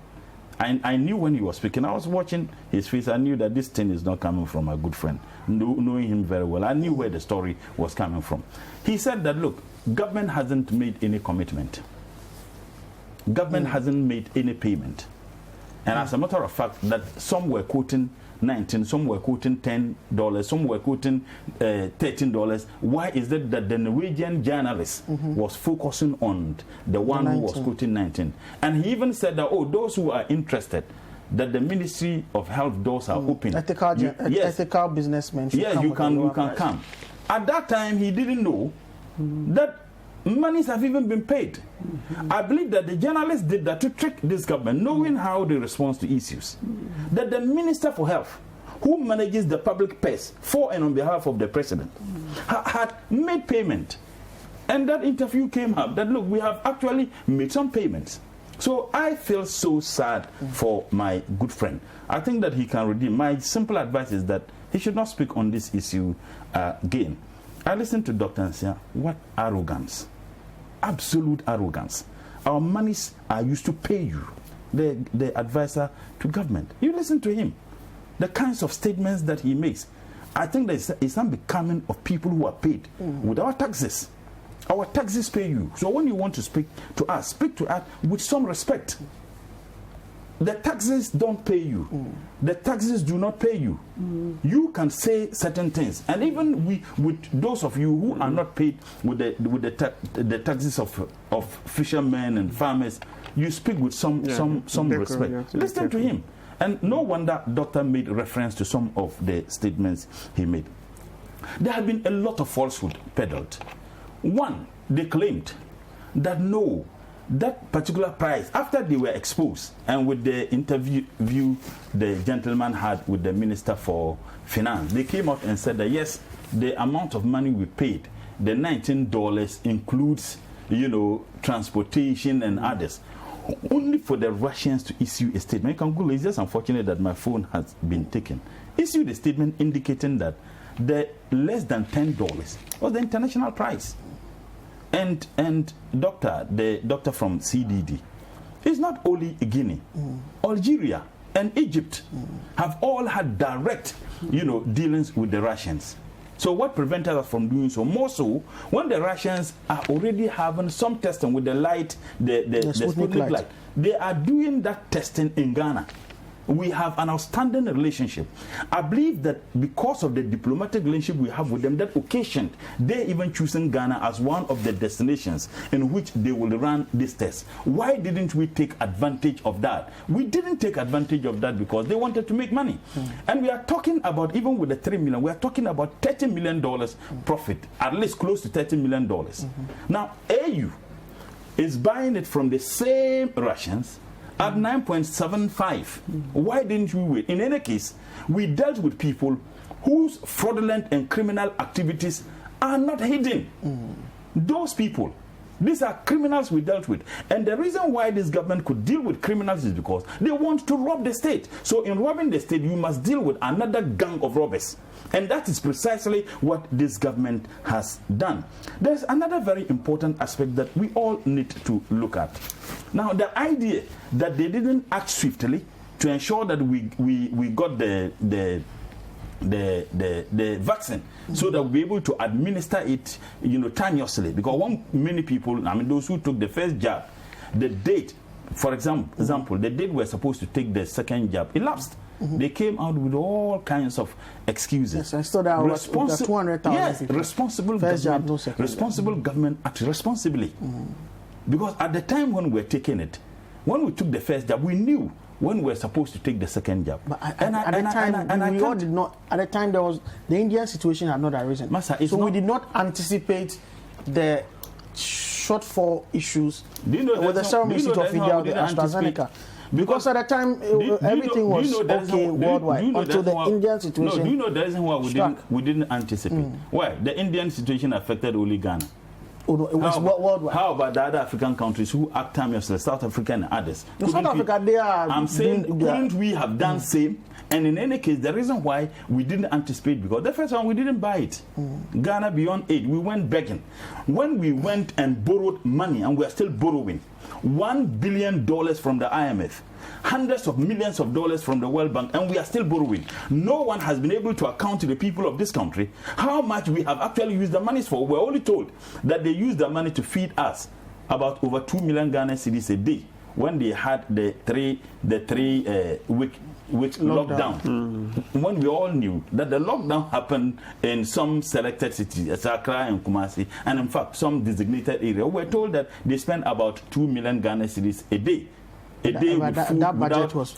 I knew when he was speaking, I was watching his face, I knew that this thing is not coming from a good friend, knowing him very well. I knew where the story was coming from. He said that, look, government hasn't made any commitment. Government hasn't made any payment. And as a matter of fact, that some were quoting 19, some were quoting $10, some were quoting $13. Why is it that the Norwegian journalist was focusing on the one who was quoting 19? And he even said that, oh, those who are interested, that the Ministry of Health doors are open. Ethical businessmen. Yes, you can come. At that time, he didn't know that monies have even been paid. I believe that the journalists did that to trick this government, knowing how they respond to issues. That the Minister for Health, who manages the public purse for and on behalf of the president, had made payment. And that interview came up that, look, we have actually made some payments. So I feel so sad for my good friend. I think that he can redeem. My simple advice is that he should not speak on this issue again. I listened to Dr. Nsia. What arrogance. Absolute arrogance. Our monies are used to pay you, the advisor to government. You listen to him. The kinds of statements that he makes. I think that it's unbecoming of people who are paid with our taxes. Our taxes pay you. So when you want to speak to us with some respect. The taxes don't pay you. The taxes do not pay you. You can say certain things, and even with those of you who are not paid with the taxes of fishermen and farmers, you speak with some respect. Listen to him, and no wonder Doctor made reference to some of the statements he made. There have been a lot of falsehood peddled. One, they claimed that no. That particular price, after they were exposed, and with the interview the gentleman had with the Minister for Finance, they came out and said that yes, the amount of money we paid, the $19 includes, transportation and others. Only for the Russians to issue a statement. You can Google. It's just unfortunate that my phone has been taken. Issued a statement indicating that the less than $10 was the international price. And the doctor from CDD, it's not only Guinea, Algeria and Egypt have all had direct, dealings with the Russians. So what prevented us from doing so? More so when the Russians are already having some testing with the Sputnik light. They are doing that testing in Ghana. We have an outstanding relationship. I believe that because of the diplomatic relationship we have with them, that occasioned they even choosing Ghana as one of the destinations in which they will run this test. Why didn't we take advantage of that? We didn't take advantage of that because they wanted to make money. And we are talking about, even with the $3 million, we are talking about $30 million profit, at least close to $30 million. Now, AU is buying it from the same Russians at 9.75. Why didn't we wait? In any case, we dealt with people whose fraudulent and criminal activities are not hidden. Those people, these are criminals we dealt with. And the reason why this government could deal with criminals is because they want to rob the state. So in robbing the state, you must deal with another gang of robbers. And that is precisely what this government has done. There's another very important aspect that we all need to look at. Now, the idea that they didn't act swiftly to ensure that we got the vaccine so that we'll be able to administer it, timeously. Because many people, those who took the first jab, the date, for example, the date we're supposed to take the second jab elapsed. They came out with all kinds of excuses. Yes, I saw that was 200,000. Yes, responsible government acts responsibly. Because at the time when we were taking it, when we took the first jab, we knew when we were supposed to take the second jab. But at the time, there was the Indian situation had not arisen. We did not anticipate the shortfall issues with the Serum Institute of India or the AstraZeneca. Because at the time, everything was okay worldwide until the Indian situation. No, do you know the reason why we didn't anticipate? Why? The Indian situation affected only Ghana. Oh, no, it was worldwide. How about the other African countries who act timelessly, South Africa and others? South Africa, they are. I'm saying, couldn't we have done same? And in any case, the reason why we didn't anticipate, because the first one, we didn't buy it. Ghana Beyond Aid, we went begging. When we went and borrowed money, and we are still borrowing, $1 billion from the IMF, hundreds of millions of dollars from the World Bank, and we are still borrowing. No one has been able to account to the people of this country how much we have actually used the money for. We're only told that they use the money to feed us about over 2 million Ghana cedis a day. when they had the three week lockdown. When we all knew that the lockdown happened in some selected cities, Accra and Kumasi, and in fact some designated area, we were told that they spend about 2 million Ghana cedis a day. That budget was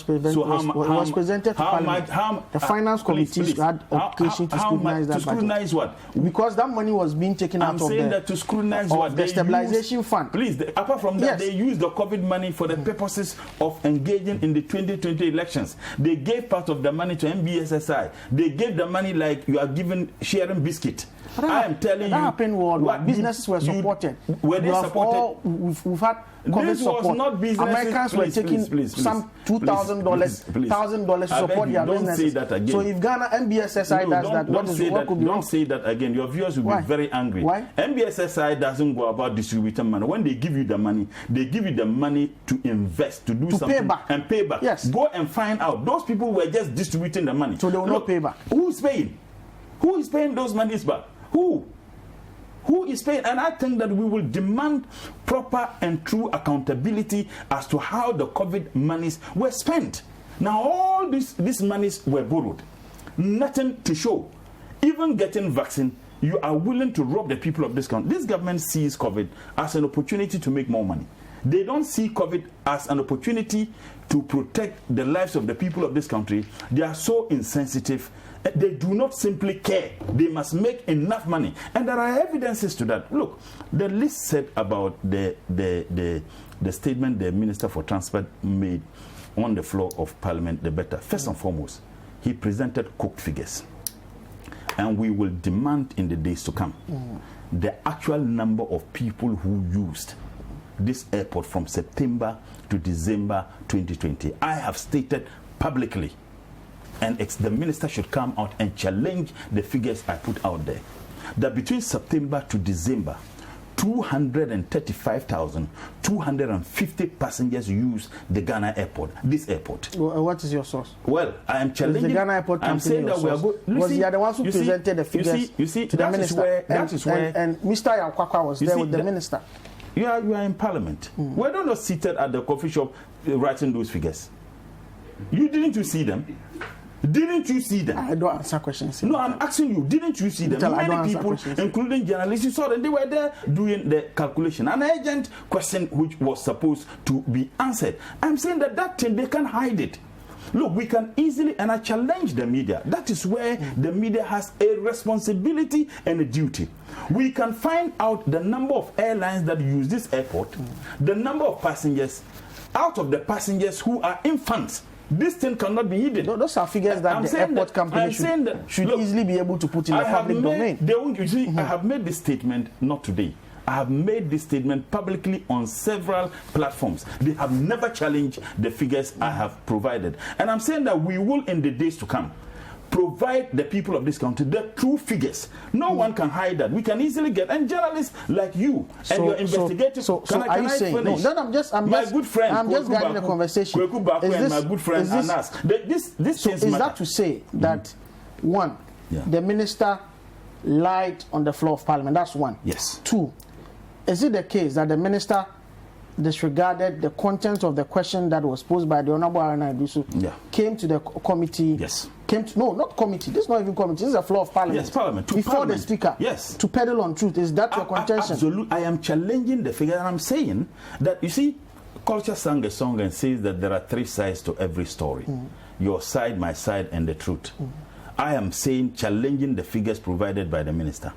presented to Parliament. The finance committee had occasion to scrutinize that budget. What? Because that money was being taken out of the stabilization fund. Please, apart from that, they used the COVID money for the purposes of engaging in the 2020 elections. They gave part of the money to MBSSI. They gave the money like you are giving sharing biscuit. I am telling you, that happened worldwide. Businesses were supported. Were they supported? We've had COVID support. Was not business. Americans were taking some $2,000, $1,000 to support their businesses. Say that again. So if Ghana MBSSI does that, what could be wrong? Don't say that again. Your viewers will be very angry. Why? MBSSI doesn't go about distributing money. When they give you the money, they give you the money to invest, to do something, pay back. And pay back. Yes. Go and find out. Those people were just distributing the money. So they will not pay back. Who's paying? Who is paying those monies back? Who is paying? And I think that we will demand proper and true accountability as to how the COVID monies were spent. Now, all these monies were borrowed. Nothing to show. Even getting vaccine, you are willing to rob the people of this country. This government sees COVID as an opportunity to make more money. They don't see COVID as an opportunity to protect the lives of the people of this country. They are so insensitive. They do not simply care. They must make enough money. And there are evidences to that. Look, the list said about the statement the Minister for Transport made on the floor of Parliament, the better. First and foremost, he presented cooked figures. And we will demand in the days to come the actual number of people who used this airport from September to December 2020. I have stated publicly, and the minister should come out and challenge the figures I put out there, that between September to December, 235,250 passengers use the Ghana airport, this airport. What is your source? Well, I am challenging. The Ghana airport I'm saying that we are good. Was he the ones who presented the figures to the minister? And Mr. Yakwakwa was there with the minister. You are in Parliament. We're not seated at the coffee shop writing those figures. Didn't you see them? Didn't you see them? I don't answer questions. No, I'm asking you. Didn't you see them? Many people, including journalists, you saw them. They were there doing the calculation. An urgent question which was supposed to be answered. I'm saying that thing, they can't hide it. Look, we can easily, and I challenge the media. That is where the media has a responsibility and a duty. We can find out the number of airlines that use this airport, the number of passengers, out of the passengers who are infants. This thing cannot be hidden. Those are figures that the airport company should easily be able to put in the public domain. I have made this statement not today. I have made this statement publicly on several platforms. They have never challenged the figures I have provided. And I'm saying that we will, in the days to come, provide the people of this country the true figures. No one can hide that. We can easily get, and journalists like you and your investigators. Can I finish? No, I'm just guiding the conversation. My good friend Anas. Is that to say that one, the minister lied on the floor of Parliament? That's one. Yes. Two, is it the case that the minister disregarded the content of the question that was posed by the Honorable Arana Idusu, came to the committee, not committee, this is not even committee, this is a floor of Parliament. Yes, Parliament. Before the Speaker, to peddle on truth. Is that your contention? Absolutely. I am challenging the figure, and I'm saying that, you see, culture sang a song and says that there are three sides to every story. Your side, my side, and the truth. I am saying, challenging the figures provided by the minister.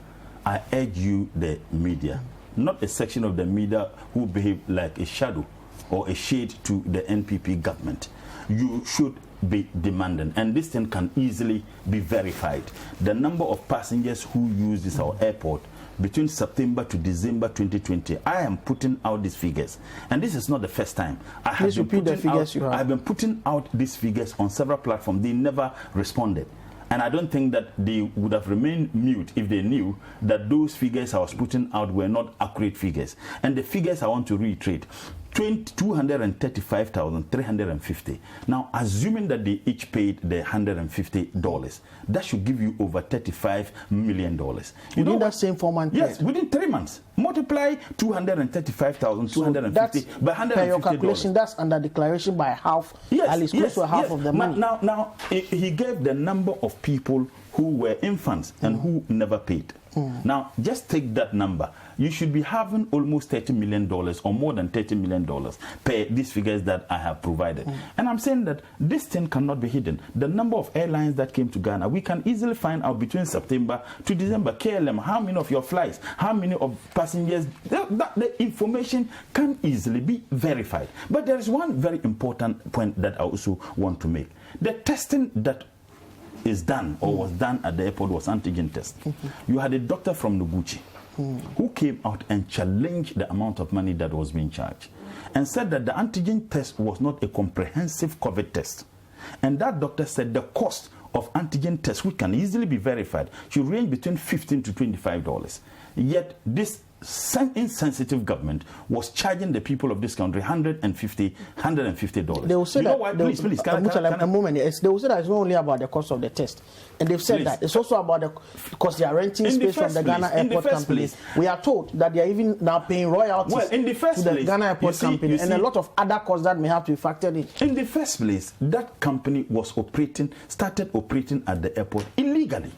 I urge you, the media, not a section of the media who behave like a shadow or a shade to the NPP government. You should be demanding, and this thing can easily be verified. The number of passengers who use this our airport between September to December 2020, I am putting out these figures. And this is not the first time. I've been putting out these figures on several platforms. They never responded. And I don't think that they would have remained mute if they knew that those figures I was putting out were not accurate figures. And the figures I want to reiterate, 235,350. Now, assuming that they each paid the $150, that should give you over $35 million. Within that same 4 months? Yes, within 3 months. Multiply 235,250 by $150. Per your calculation, that's under declaration by half, at least close to half of the money. Now, he gave the number of people who were infants and who never paid. Now, just take that number. You should be having almost $30 million or more than $30 million per these figures that I have provided. And I'm saying that this thing cannot be hidden. The number of airlines that came to Ghana, we can easily find out between September to December, KLM, how many of your flights, how many of passengers, the information can easily be verified. But there is one very important point that I also want to make. The testing that is done or was done at the airport was antigen test. You had a doctor from Noguchi who came out and challenged the amount of money that was being charged and said that the antigen test was not a comprehensive COVID test. And that doctor said the cost of antigen tests, which can easily be verified, should range between $15 to $25. Yet this insensitive government was charging the people of this country $150. They will say you know why? Please, a moment. They will say that it's not only about the cost of the test, and they've said that it's also about because they are renting space from the Ghana Airport Company. We are told that they are even now paying royalties to the Ghana Airport Company, and a lot of other costs that may have to be factored in. In the first place, that company started operating at the airport illegally.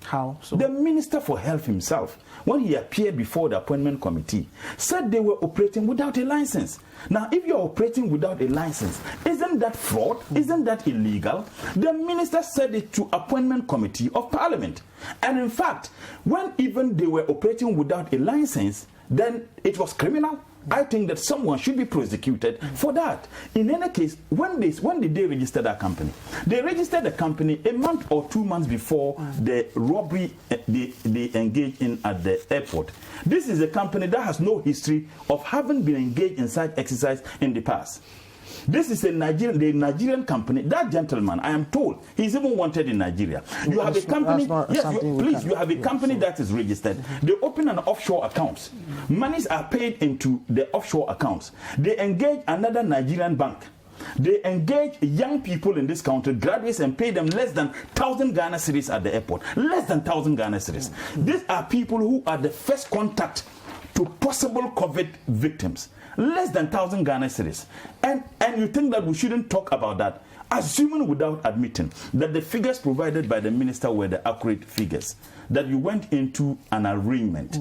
How so? The Minister for Health himself, when he appeared before the appointment committee, said they were operating without a license. Now, if you're operating without a license, isn't that fraud? Isn't that illegal? The minister said it to appointment committee of Parliament. And in fact, when even they were operating without a license, then it was criminal. I think that someone should be prosecuted for that. In any case, when did they register that company? They registered the company a month or 2 months before the robbery they engaged in at the airport. This is a company that has no history of having been engaged in such exercise in the past. This is the Nigerian company. That gentleman, I am told, he's even wanted in Nigeria. You have a company, you have a company that is registered. They open an offshore account. Monies are paid into the offshore accounts. They engage another Nigerian bank. They engage young people in this country, graduates, and pay them less than 1,000 Ghana cedis at the airport. Less than 1,000 Ghana cedis. These are people who are the first contact to possible COVID victims. Less than 1,000 Ghana cedis. And you think that we shouldn't talk about that, assuming without admitting that the figures provided by the minister were the accurate figures, that you went into an arrangement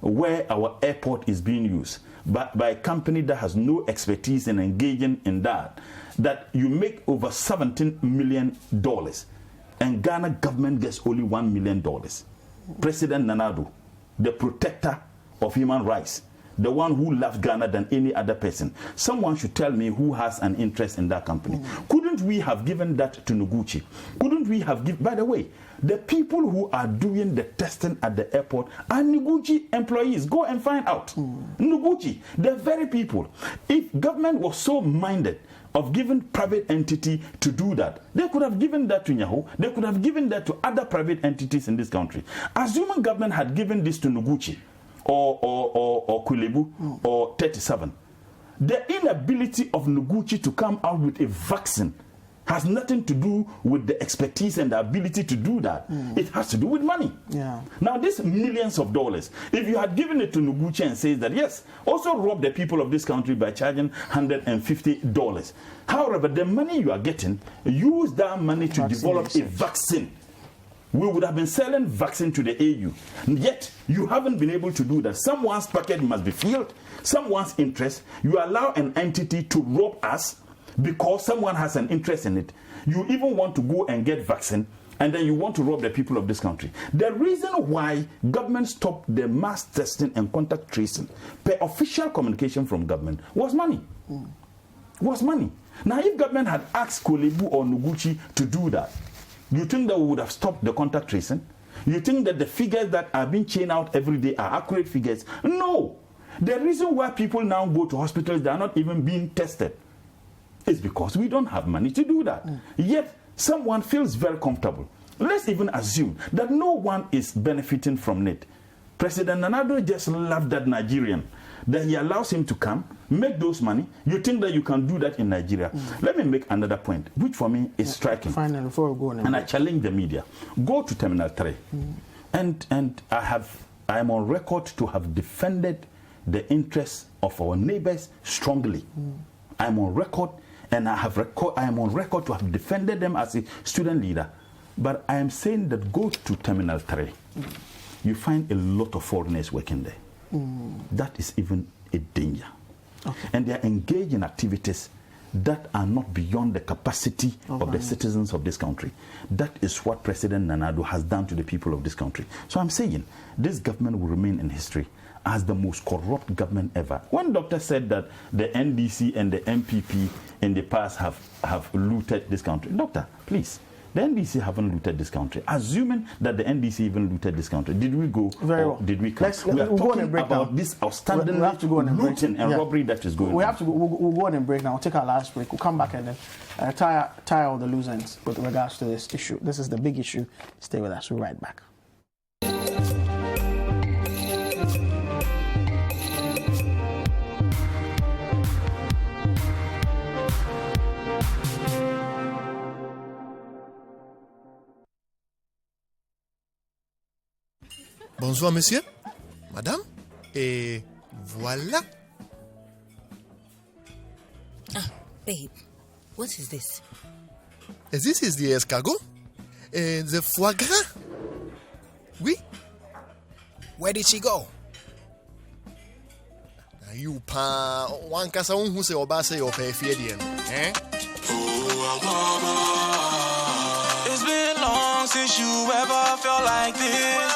where our airport is being used by a company that has no expertise in engaging in that you make over $17 million and Ghana government gets only $1 million. President Nana Addo, the protector of human rights, the one who loves Ghana than any other person. Someone should tell me who has an interest in that company. Couldn't we have given that to Noguchi? Couldn't we have given, by the way, the people who are doing the testing at the airport are Noguchi employees. Go and find out. Noguchi, the very people. If government was so minded of giving private entity to do that, they could have given that to Nyaho. They could have given that to other private entities in this country. Assuming government had given this to Noguchi, or Kulebu, or 37. The inability of Noguchi to come out with a vaccine has nothing to do with the expertise and the ability to do that. It has to do with money. Now, this millions of dollars, if you had given it to Noguchi and says that, yes, also rob the people of this country by charging $150. However, the money you are getting, use that money to develop a vaccine. We would have been selling vaccine to the AU. Yet, you haven't been able to do that. Someone's pocket must be filled, someone's interest. You allow an entity to rob us because someone has an interest in it. You even want to go and get vaccine, and then you want to rob the people of this country. The reason why government stopped the mass testing and contact tracing, per official communication from government, was money. Was money. Now, if government had asked Kulebu or Noguchi to do that, you think that we would have stopped the contact tracing? You think that the figures that are being chained out every day are accurate figures? No. The reason why people now go to hospitals, they are not even being tested, is because we don't have money to do that. Yet, someone feels very comfortable. Let's even assume that no one is benefiting from it. President Nana Addo just loved that Nigerian. then he allows him to come, make those money. You think that you can do that in Nigeria? Let me make another point, which for me is striking. Finally, before we go on, and I challenge the media. Go to Terminal 3. And I am on record to have defended the interests of our neighbors strongly. I'm on record, and I am on record to have defended them as a student leader. But I am saying that go to Terminal 3. You find a lot of foreigners working there. That is even a danger. And they are engaged in activities that are not beyond the capacity of the citizens of this country. That is what President Nana Addo has done to the people of this country. So I'm saying this government will remain in history as the most corrupt government ever. When Doctor said that the NDC and the MPP in the past have looted this country, Doctor, please, the NDC haven't looted this country. Assuming that the NDC even looted this country, did we go? Very well. Did we come? We are talking about this outstanding looting and robbery that is going on. We have to go. We'll go on and break now. We'll take our last break. We'll come back and then tie all the loose ends with regards to this issue. This is the big issue. Stay with us. We'll be right back. Bonsoir, monsieur, madame, et voilà. Ah, babe, what is this? This is the escargot and the foie gras. Oui. Where did she go? You pa one casa un who say obase your pay fiedian, eh? It's been long since you ever felt like this.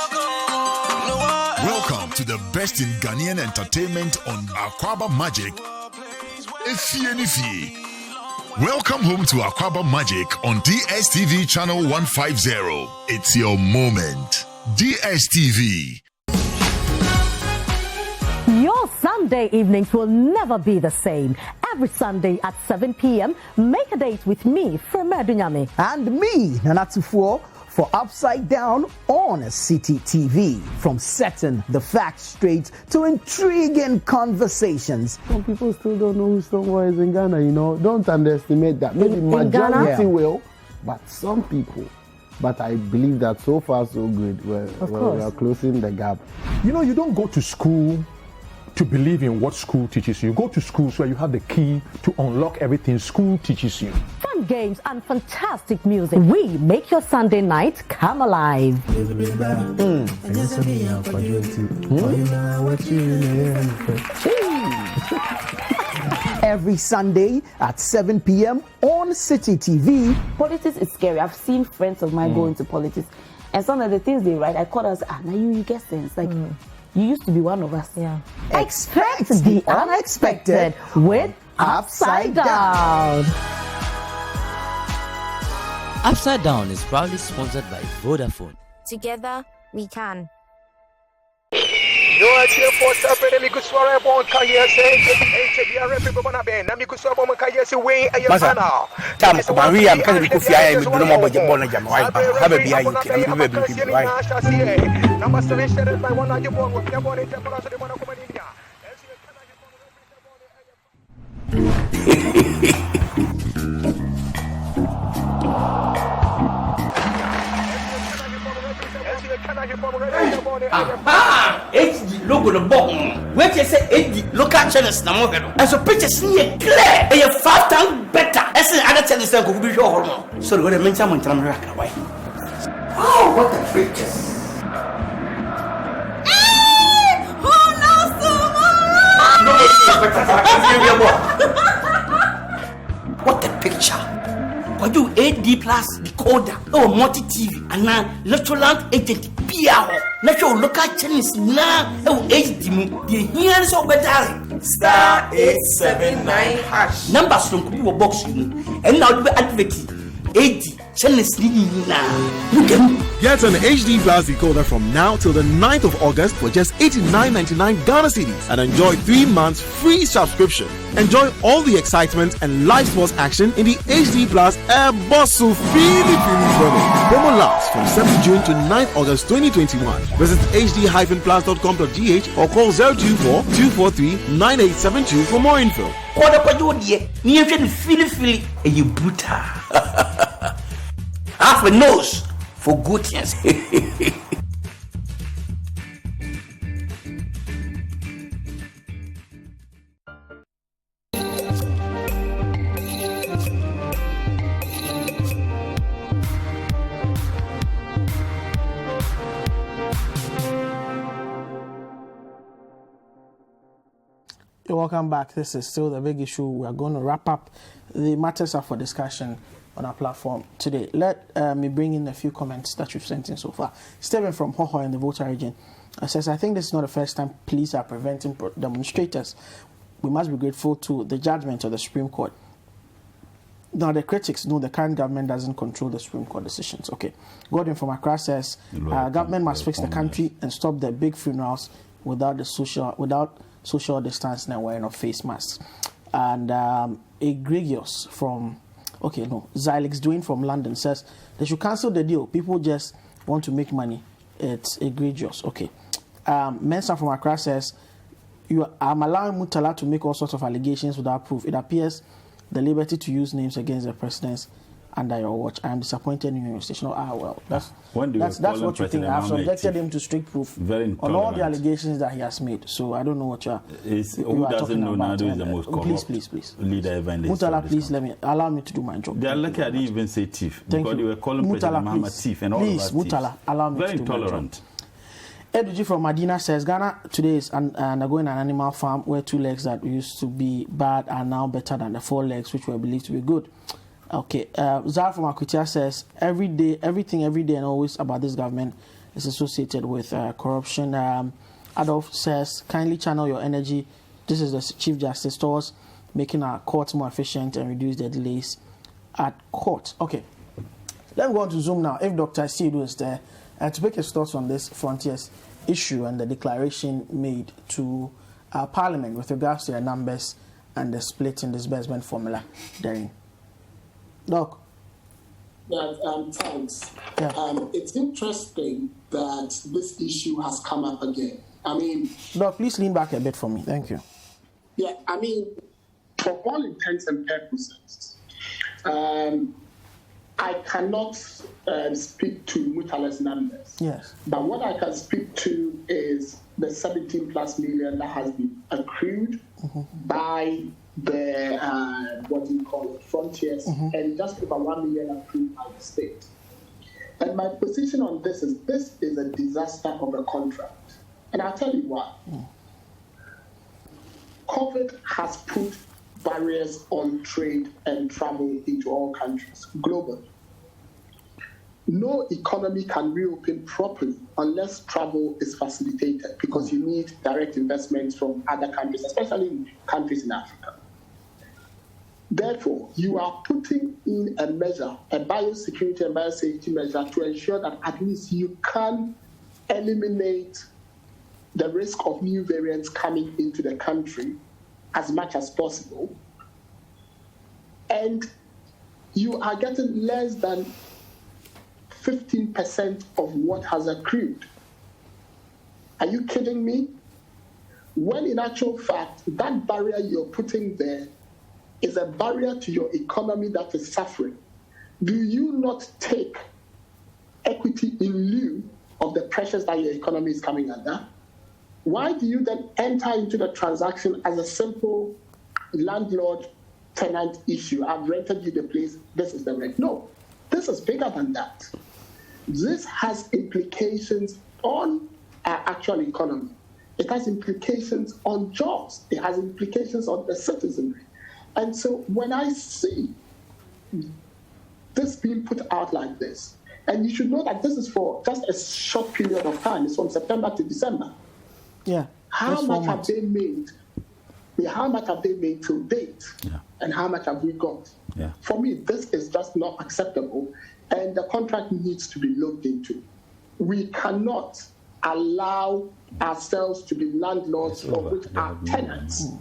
Welcome to the best in Ghanaian entertainment on Aquaba Magic. Welcome home to Aquaba Magic on DSTV channel 150. It's your moment. DSTV. Your Sunday evenings will never be the same. Every Sunday at 7 p.m., make a date with me, Frema Dunyame. And me, Nanatufo, for Upside Down on City TV. From setting the facts straight to intriguing conversations. Some people still don't know who Stonebwoy is in Ghana, you know. Don't underestimate that. Maybe majority will, but some people. But I believe that so far so good. We are closing the gap. You know, you don't go to school to believe in what school teaches you. Go to schools where you have the key to unlock everything school teaches you. Fun games and fantastic music. We make your Sunday night come alive. Every Sunday at 7 p.m. on City TV. Politics is scary. I've seen friends of mine go into politics, and some of the things they write, I call us, now you get sense. Like, you used to be one of us. Yeah. Expect the unexpected with Upside Down. Upside Down is proudly sponsored by Vodafone. Together, we can. HD logo the bottom. Where you say HD local channels na mo hedo. And so pictures here clear. E 5 times better. As in other channels go be show hormone. So go dey mention man tram raka why. Oh, what the pictures. Who knows tomorrow? What a picture. What do AD plus decoder or multi TV and now electroland agent PR natural local channels now HD the here so better star 879 hash numbers from Kubo box and now the advocate AD Get an HD Plus decoder from now till the 9th of August for just $89.99 Ghana cedis and enjoy 3 months free subscription. Enjoy all the excitement and live sports action in the HD Plus Air Bosso Philly promo. Promo lasts from 7th June to 9th August 2021. Visit hd-plus.com.gh or call 024-243-9872 for more info. Half a nose for good things. Welcome back. This is still the big issue. We are going to wrap up the matters up for discussion on our platform today. Let me bring in a few comments that you've sent in so far. Stephen from Hoho in the Volta region says, I think this is not the first time police are preventing demonstrators. We must be grateful to the judgment of the Supreme Court. Now, the critics know the current government doesn't control the Supreme Court decisions. Okay. Gordon from Accra says, government must fix the country and stop the big funerals without social distancing and wearing of face masks. And Egregious from Xylix Dwayne from London says they should cancel the deal. People just want to make money. It's egregious. Okay. Mensa from Accra says, I'm allowing Murtala to make all sorts of allegations without proof. It appears the liberty to use names against the presidents under your watch. I am disappointed in your station. That's what you think. I have subjected him to strict proof on all the allegations that he has made. So I don't know what you are talking about. Is the most corrupt please. leader ever in the Murtala, please allow me to do my job. They are lucky I didn't even say thief. Because they were calling President Mahama thief and all of that. Murtala, allow me to do my job. Eduji from Medina says Ghana today is undergoing an animal farm where 2 legs that used to be bad are now better than the 4 legs which were believed to be good. Okay, Zara from Akutia says everything every day and always about this government is associated with corruption. Adolf says kindly channel your energy. This is the Chief Justice towards making our courts more efficient and reduce the delays at court. Okay, let's go on to Zoom now. If Dr. Sidu is there to make his thoughts on this Frontiers issue and the declaration made to Parliament with regards to the numbers and the split in disbursement formula therein. Doc. Thanks. Yeah. It's interesting that this issue has come up again. I mean... Doc, please lean back a bit for me. Thank you. Yeah, I mean, for all intents and purposes, I cannot speak to Murtala's numbers. Yes. But what I can speak to is the 17+ million that has been accrued by the Frontiers, and just over 1 million approved by the state. And my position on this is a disaster of a contract. And I'll tell you why. COVID has put barriers on trade and travel into all countries globally. No economy can reopen properly unless travel is facilitated, because you need direct investments from other countries, especially countries in Africa. Therefore, you are putting in a measure, a biosecurity and biosafety measure, to ensure that at least you can eliminate the risk of new variants coming into the country as much as possible. And you are getting less than 15% of what has accrued. Are you kidding me? When in actual fact, that barrier you're putting there is a barrier to your economy that is suffering. Do you not take equity in lieu of the pressures that your economy is coming under? Why do you then enter into the transaction as a simple landlord-tenant issue? I've rented you the place, this is the rent. No, this is bigger than that. This has implications on our actual economy. It has implications on jobs. It has implications on the citizenry. And so when I see this being put out like this, and you should know that this is for just a short period of time. It's from September to December. Yeah. How much have they made How much have they made till date? Yeah. And how much have we got? Yeah. For me, this is just not acceptable, and the contract needs to be looked into. We cannot allow ourselves to be landlords for which our tenants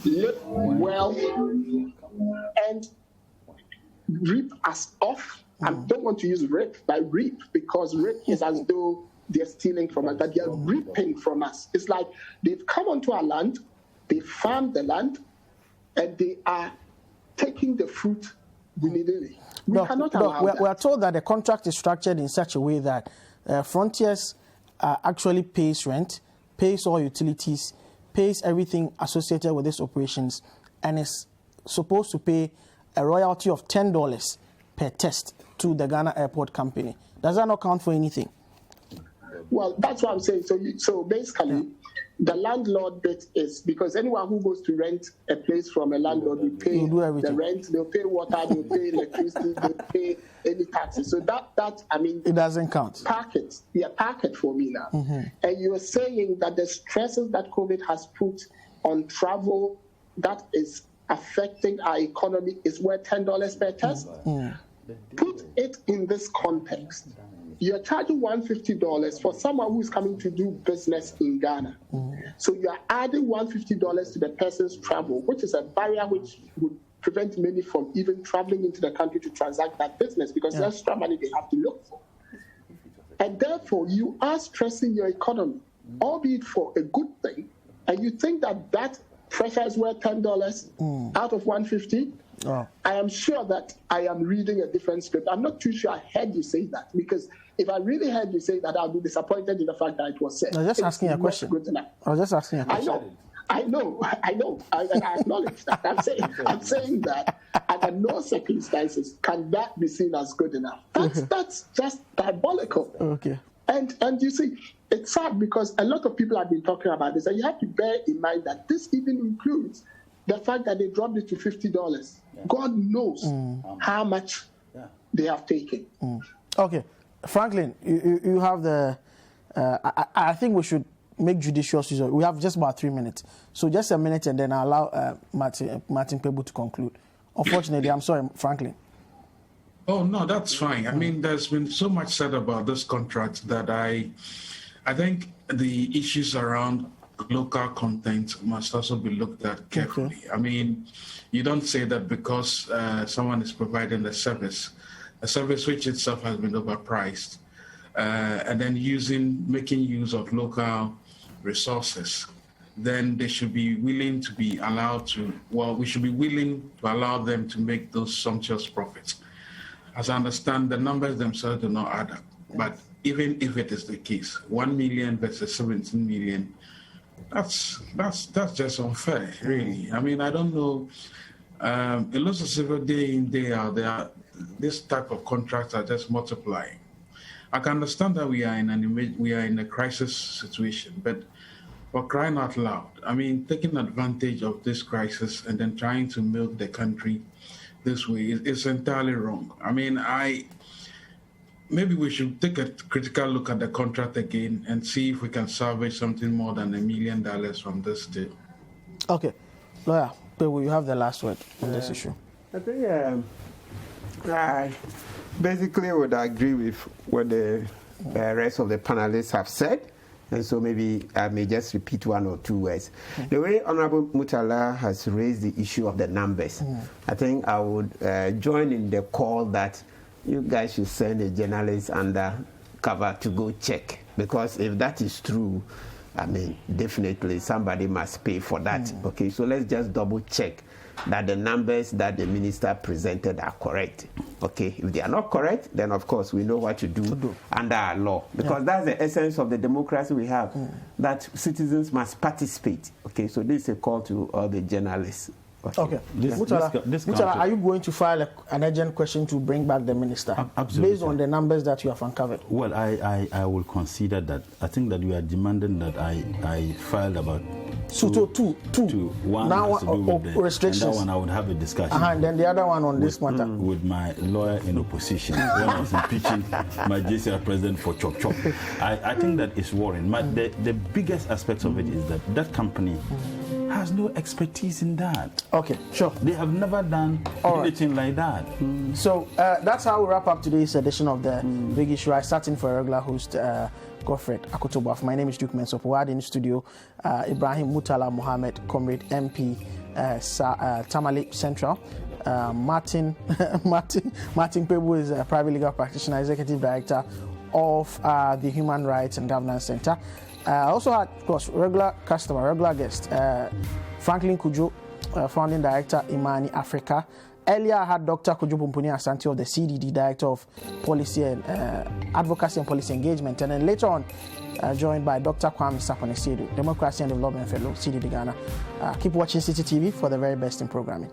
live well and rip us off. I don't want to use rape, but reap, because rape is as though they're stealing from us, but they're reaping from us. It's like they've come onto our land, they farmed the land, and they are taking the fruit willy-nilly. We cannot allow that. We are told that the contract is structured in such a way that Frontiers actually pays rent, pays all utilities, pays everything associated with these operations, and is supposed to pay a royalty of $10 per test to the Ghana Airport Company. Does that not count for anything? Well, that's what I'm saying. So basically, the landlord bit is, because anyone who goes to rent a place from a landlord will pay the rent, they'll pay water, they'll pay electricity, they'll pay any taxes. So that I mean, it doesn't count. Park it for me now. And you're saying that the stresses that COVID has put on travel, that is affecting our economy, is worth $10 per test. Put it in this context. You're charging $150 for someone who's coming to do business in Ghana. So you're adding $150 to the person's travel, which is a barrier which would prevent many from even traveling into the country to transact that business, because there's extra money they have to look for. And therefore, you are stressing your economy, albeit for a good thing, and you think that pressure is worth $10 out of $150. I am sure that I am reading a different script. I'm not too sure I heard you say that, because if I really heard you say that, I'll be disappointed in the fact that it was said. I was just asking a question. I was just asking a question. I know. I acknowledge that. I'm saying that under no circumstances can that be seen as good enough. That's just diabolical. Okay. And you see, it's sad because a lot of people have been talking about this, and you have to bear in mind that this even includes the fact that they dropped it to $50. God knows how much they have taken. Okay. Franklin, you have the... I think we should make judicious use of it. We have just about 3 minutes. So just a minute, and then I'll allow Martin Kpebu to conclude. Unfortunately, I'm sorry, Franklin. Oh, no, that's fine. I mean, there's been so much said about this contract that I think the issues around local content must also be looked at carefully. I mean, you don't say that because someone is providing a service which itself has been overpriced, and then making use of local resources, then they should be willing to be allowed to, we should be willing to allow them to make those sumptuous profits. As I understand, the numbers themselves do not add up. But even if it is the case, 1 million versus 17 million, that's just unfair, really. I mean, I don't know. It looks as if day in, day out, this type of contracts are just multiplying. I can understand that we are in a crisis situation, but for crying out loud, I mean, taking advantage of this crisis and then trying to milk the country this way is entirely wrong. I mean, maybe we should take a critical look at the contract again and see if we can salvage something more than $1 million from this deal. Okay. Lawyer, you have the last word on this issue. I think I basically would agree with what the rest of the panelists have said. And so maybe I may just repeat one or two words. The way Honorable Mutala has raised the issue of the numbers, I think I would join in the call that you guys should send a journalist undercover to go check. Because if that is true, I mean, definitely somebody must pay for that. Okay, so let's just double check that the numbers that the minister presented are correct. Okay, if they are not correct, then of course we know what to do under our law, because that's the essence of the democracy we have, that citizens must participate. Okay, so this is a call to all the journalists. Okay. Mutala, are you going to file an urgent question to bring back the minister? Absolutely. Based on the numbers that you have uncovered? Well, I will consider that. I think that you are demanding that I filed about two. One now has to do with the restrictions. And that one I would have a discussion. And then the other one on this matter. With my lawyer in opposition when I was impeaching my JCR president for chop. I think that is worrying. The biggest aspect of it is that company has no expertise in that. Okay, sure. They have never done anything like that. So that's how we wrap up today's edition of the Big Issue. I sat in for a regular host, Godfred Akotobaf. My name is Duke Mensopo. We had in the studio Ibrahim Mutala Mohammed, Comrade MP, Tamale Central. Martin Pebu is a private legal practitioner, executive director of the Human Rights and Governance Center. I also had, of course, regular guest, Franklin Kujo, founding director, Imani Africa. Earlier, I had Dr. Kujo Pumpuni Asante of the CDD, director of policy and advocacy and policy engagement. And then later on, joined by Dr. Kwame Saponesedu, Democracy and Development Fellow, CDD Ghana. Keep watching City TV for the very best in programming.